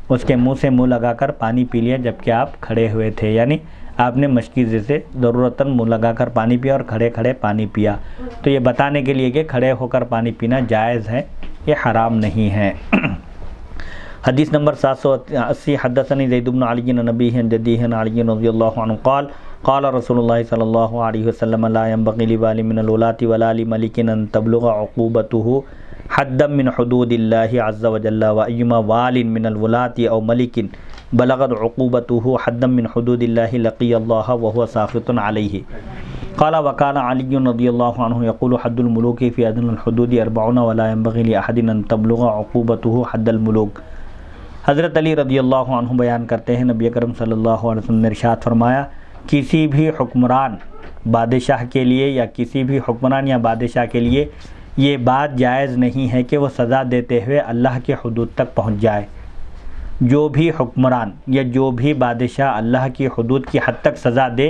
اس کے منہ سے منہ لگا کر پانی پی لیا جبکہ آپ کھڑے ہوئے تھے، یعنی آپ نے مشکیزے سے ضرورتاً منہ لگا کر پانی پیا اور کھڑے کھڑے پانی پیا، تو یہ بتانے کے لیے کہ کھڑے ہو کر پانی پینا جائز ہے، یہ حرام نہیں ہے۔ حدیث نمبر 780 حدثني زید بن علی عن ابیہ عن جدیہ عن علی رضی اللہ عنہ قال قال رسول اللہ صلی اللہ علیہ وسلم لا ينبغي لوال من الولاة ولا لملك ان تبلغ عقوبته حدا من حدود اللہ عز وجل وایما وال من الولاة او ملک بلغت عقوبته حدا من حدود اللہ لقی اللہ وهو ساخط علیہ۔ قال وكان علی رضی اللہ عنہ یقول حد الملوک فی ادنى الحدود 40 ولا ينبغي لأحد ان تبلغ عقوبته حد الملوک۔ حضرت علی رضی اللہ عنہ بیان کرتے ہیں نبی اکرم صلی اللہ علیہ وسلم نے ارشاد فرمایا کسی بھی حکمران بادشاہ کے لیے یا کسی بھی حکمران یا بادشاہ کے لیے یہ بات جائز نہیں ہے کہ وہ سزا دیتے ہوئے اللہ کے حدود تک پہنچ جائے۔ جو بھی حکمران یا جو بھی بادشاہ اللہ کی حدود کی حد تک سزا دے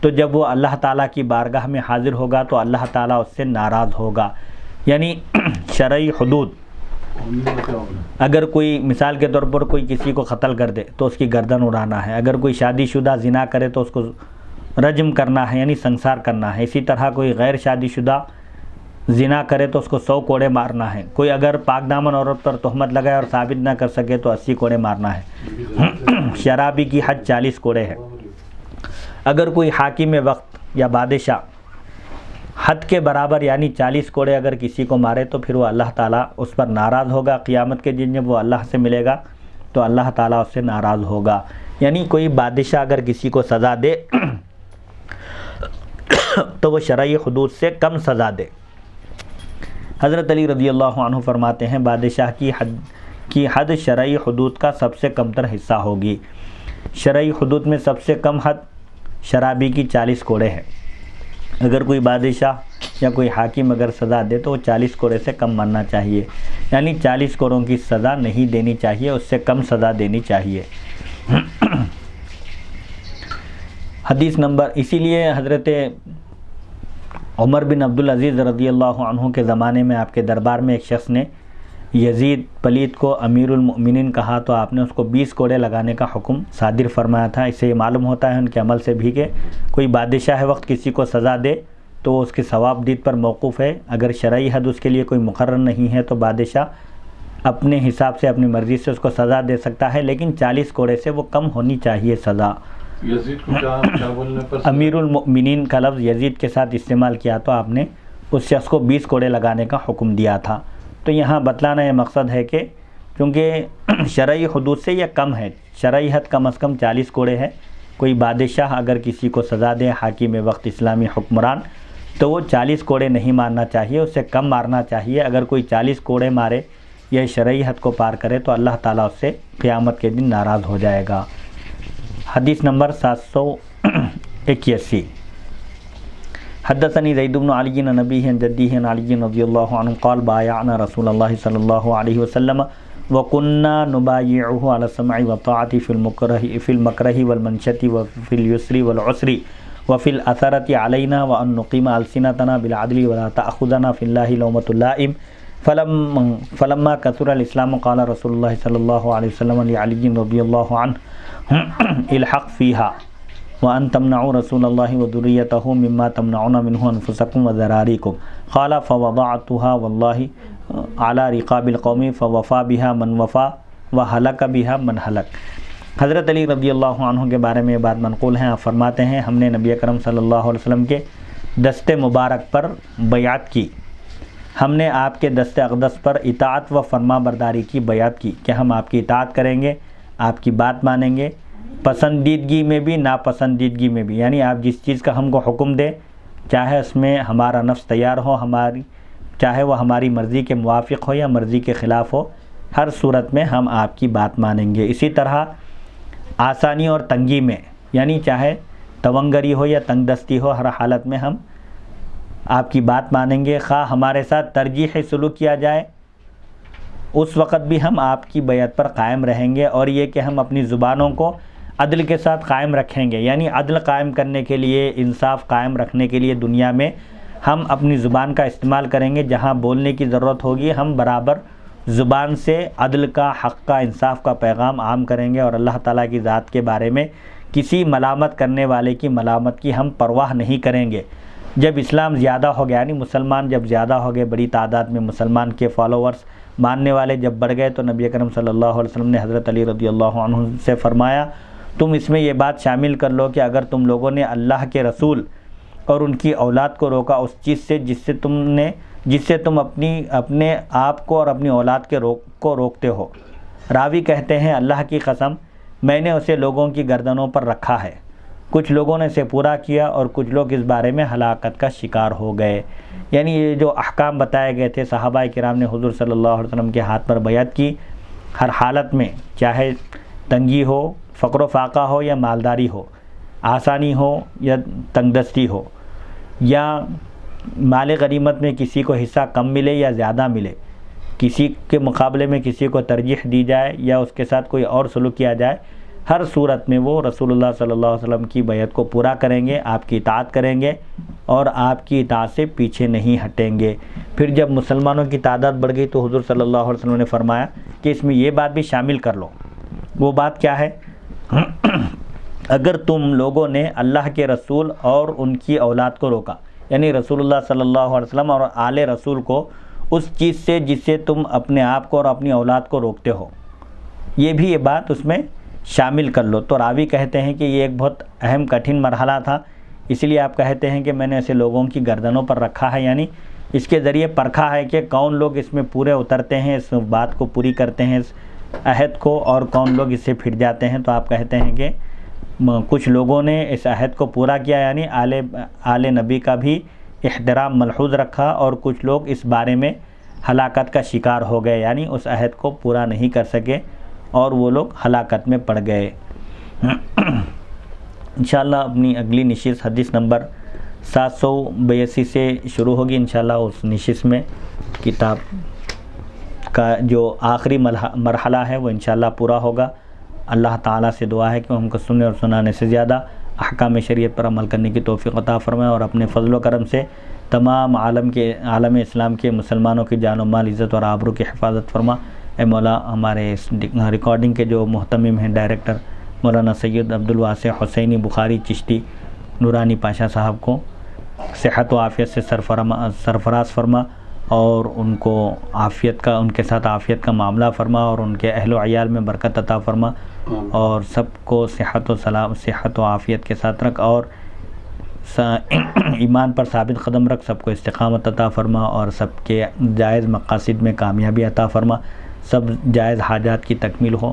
تو جب وہ اللہ تعالیٰ کی بارگاہ میں حاضر ہوگا تو اللہ تعالیٰ اس سے ناراض ہوگا، یعنی شرعی حدود۔ اگر کوئی مثال کے طور پر کوئی کسی کو قتل کر دے تو اس کی گردن اڑانا ہے، اگر کوئی شادی شدہ زنا کرے تو اس کو رجم کرنا ہے یعنی سنسار کرنا ہے، اسی طرح کوئی غیر شادی شدہ زنا کرے تو اس کو 100 کوڑے مارنا ہے، کوئی اگر پاک دامن عورت پر تہمت لگائے اور ثابت نہ کر سکے تو 80 کوڑے مارنا ہے۔ شرابی کی حد 40 کوڑے ہے۔ اگر کوئی حاکم وقت یا بادشاہ حد کے برابر یعنی 40 کوڑے اگر کسی کو مارے تو پھر وہ اللہ تعالیٰ اس پر ناراض ہوگا، قیامت کے دن جب وہ اللہ سے ملے گا تو اللہ تعالیٰ اس سے ناراض ہوگا، یعنی کوئی بادشاہ اگر کسی کو سزا دے تو وہ شرعی حدود سے کم سزا دے۔ حضرت علی رضی اللہ عنہ فرماتے ہیں بادشاہ کی حد شرعی حدود کا سب سے کم تر حصہ ہوگی۔ شرعی حدود میں سب سے کم حد شرابی کی 40 کوڑے ہے۔ اگر کوئی بادشاہ یا کوئی حاکم اگر سزا دے تو وہ 40 کوڑے سے کم ماننا چاہیے، یعنی 40 کوڑوں کی سزا نہیں دینی چاہیے، اس سے کم سزا دینی چاہیے۔ حدیث نمبر، اسی لیے حضرت عمر بن عبدالعزیز رضی اللہ عنہ کے زمانے میں آپ کے دربار میں ایک شخص نے یزید پلید کو امیر المؤمنین کہا تو آپ نے اس کو 20 کوڑے لگانے کا حکم صادر فرمایا تھا۔ اس سے یہ معلوم ہوتا ہے ان کے عمل سے بھی کہ کوئی بادشاہ وقت کسی کو سزا دے تو اس کی ثواب دید پر موقوف ہے، اگر شرعی حد اس کے لیے کوئی مقرر نہیں ہے تو بادشاہ اپنے حساب سے اپنی مرضی سے اس کو سزا دے سکتا ہے، لیکن 40 کوڑے سے وہ کم ہونی چاہیے سزا۔ یزید کو کیا بولنے پر امیر المؤمنین کا لفظ یزید کے ساتھ استعمال کیا تو آپ نے اس شخص کو 20 کوڑے لگانے کا حکم دیا تھا۔ تو یہاں بتلانا یہ مقصد ہے کہ کیونکہ شرعی حدود سے یہ کم ہے، شرعی حد کم از کم 40 کوڑے ہے، کوئی بادشاہ اگر کسی کو سزا دے حاکم وقت اسلامی حکمران تو وہ 40 کوڑے نہیں مارنا چاہیے، اس سے کم مارنا چاہیے۔ اگر کوئی 40 کوڑے مارے یا شرعی حد کو پار کرے تو اللہ تعالیٰ اس سے قیامت کے دن ناراض ہو جائے گا۔ حدیث نمبر 781 حدثني زید بن علی عن ابیہ عن جدیہ عن علی رضی اللہ عنہ قال بایعنا رسول اللہ صلی اللہ علیہ وسلم وكنا نبايعه على السمع والطاعة في المكره والمنشة وفي اليسر والعسر وفي الأثرة علينا وأن نقيم ألسنتنا بالعدل ولا تأخذنا في الله لومة لائم فلما كثر الإسلام قال رسول الله صلى الله عليه وسلم لعلي رضي الله عنه الحق فيها وأن تمنعوا رسول الله وذريته مما تمنعون منه أنفسكم وذراريكم قال فوضعتها والله على رقاب القوم فوفى بها من وفى وهلك بها من هلك۔ حضرت علی رضی اللہ عنہ کے بارے میں یہ بات منقول ہے، آپ فرماتے ہیں ہم نے نبی اکرم صلی اللہ علیہ وسلم کے دست مبارک پر بیعت کی ہم نے آپ کے دست اقدس پر اطاعت و فرما برداری کی بیعت کی کہ ہم آپ کی اطاعت کریں گے، آپ کی بات مانیں گے، پسندیدگی میں بھی ناپسندیدگی میں بھی، یعنی آپ جس چیز کا ہم کو حکم دیں چاہے اس میں ہمارا نفس تیار ہو، چاہے وہ ہماری مرضی کے موافق ہو یا مرضی کے خلاف ہو، ہر صورت میں ہم آپ کی بات مانیں گے۔ اسی طرح آسانی اور تنگی میں، یعنی چاہے تونگری ہو یا تنگ دستی ہو، ہر حالت میں ہم آپ کی بات مانیں گے، خواہ ہمارے ساتھ ترجیحی سلوک کیا جائے اس وقت بھی ہم آپ کی بیعت پر قائم رہیں گے، اور یہ کہ ہم اپنی زبانوں کو عدل کے ساتھ قائم رکھیں گے، یعنی عدل قائم کرنے کے لیے، انصاف قائم رکھنے کے لیے دنیا میں ہم اپنی زبان کا استعمال کریں گے، جہاں بولنے کی ضرورت ہوگی ہم برابر زبان سے عدل کا، حق کا، انصاف کا پیغام عام کریں گے، اور اللہ تعالیٰ کی ذات کے بارے میں کسی ملامت کرنے والے کی ملامت کی ہم پرواہ نہیں کریں گے۔ جب اسلام زیادہ ہو گیا، یعنی مسلمان جب زیادہ ہو گئے، بڑی تعداد میں مسلمان کے فالوورز، ماننے والے جب بڑھ گئے، تو نبی اکرم صلی اللہ علیہ وسلم نے حضرت علی رضی اللہ عنہ سے فرمایا تم اس میں یہ بات شامل کر لو کہ اگر تم لوگوں نے اللہ کے رسول اور ان کی اولاد کو روکا اس چیز سے جس سے تم اپنے آپ کو اور اپنی اولاد کو روکتے ہو، راوی کہتے ہیں اللہ کی قسم میں نے اسے لوگوں کی گردنوں پر رکھا ہے، کچھ لوگوں نے اسے پورا کیا اور کچھ لوگ اس بارے میں ہلاکت کا شکار ہو گئے۔ یعنی یہ جو احکام بتائے گئے تھے، صحابہ کرام نے حضور صلی اللہ علیہ وسلم کے ہاتھ پر بیعت کی، ہر حالت میں چاہے تنگی ہو، فقر و فاقہ ہو یا مالداری ہو، آسانی ہو یا تنگ دستی ہو، یا مال غنیمت میں کسی کو حصہ کم ملے یا زیادہ ملے، کسی کے مقابلے میں کسی کو ترجیح دی جائے یا اس کے ساتھ کوئی اور سلوک کیا جائے، ہر صورت میں وہ رسول اللہ صلی اللہ علیہ وسلم کی بیعت کو پورا کریں گے، آپ کی اطاعت کریں گے اور آپ کی اطاعت سے پیچھے نہیں ہٹیں گے۔ پھر جب مسلمانوں کی تعداد بڑھ گئی تو حضور صلی اللہ علیہ وسلم نے فرمایا کہ اس میں یہ بات بھی شامل کر لو۔ وہ بات کیا ہے؟ اگر تم لوگوں نے اللہ کے رسول اور ان کی اولاد کو روکا، یعنی رسول اللہ صلی اللہ علیہ وسلم اور آل رسول کو اس چیز سے جس سے تم اپنے آپ کو اور اپنی اولاد کو روکتے ہو، یہ بھی یہ بات اس میں شامل کر لو۔ تو راوی کہتے ہیں کہ یہ ایک بہت اہم کٹھن مرحلہ تھا، اس لیے آپ کہتے ہیں کہ میں نے اسے لوگوں کی گردنوں پر رکھا ہے، یعنی اس کے ذریعے پرکھا ہے کہ کون لوگ اس میں پورے اترتے ہیں، اس بات کو پوری کرتے ہیں، اس عہد کو، اور کون لوگ اس سے پھٹ جاتے ہیں۔ تو آپ کہتے ہیں کہ کچھ لوگوں نے اس عہد کو پورا کیا، یعنی آل نبی کا بھی احترام ملحوظ رکھا، اور کچھ لوگ اس بارے میں ہلاکت کا شکار ہو گئے، یعنی اس عہد کو پورا نہیں کر سکے اور وہ لوگ ہلاکت میں پڑ گئے۔ انشاءاللہ اپنی اگلی نشست حدیث نمبر 782 سے شروع ہوگی انشاءاللہ۔ اس نشست میں کتاب کا جو آخری مرحلہ ہے وہ انشاءاللہ پورا ہوگا۔ اللہ تعالیٰ سے دعا ہے کہ ہم کو سننے اور سنانے سے زیادہ احکام شریعت پر عمل کرنے کی توفیق عطا فرمائے، اور اپنے فضل و کرم سے تمام عالم اسلام کے مسلمانوں کی جان و مال، عزت اور آبرو کی حفاظت فرما۔ اے مولا، ہمارے اس ریکارڈنگ کے جو محتمم ہیں ڈائریکٹر مولانا سید عبدالواسع حسینی بخاری چشتی نورانی پاشا صاحب کو صحت و عافیت سے سرفراز فرما، اور ان کو ان کے ساتھ عافیت کا معاملہ فرما، اور ان کے اہل و عیال میں برکت عطا فرما، اور سب کو صحت و عافیت کے ساتھ رکھ، اور ایمان پر ثابت قدم رکھ، سب کو استقامت عطا فرما، اور سب کے جائز مقاصد میں کامیابی عطا فرما، سب جائز حاجات کی تکمیل ہو،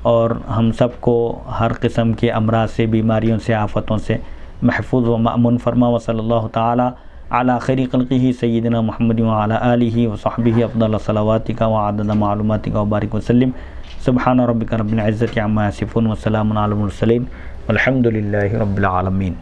اور ہم سب کو ہر قسم کے امراض سے، بیماریوں سے، آفتوں سے محفوظ و مأمون فرما۔ وصلی اللہ تعالی علی خیر خلقہ سیدنا محمد وعلی آلہ وصحبہ افضل صلواتک وعدد معلوماتک وبارک وسلم۔ سبحان ربک رب العزۃ عما یصفون وسلام علی المرسلین والحمد للہ رب العالمین۔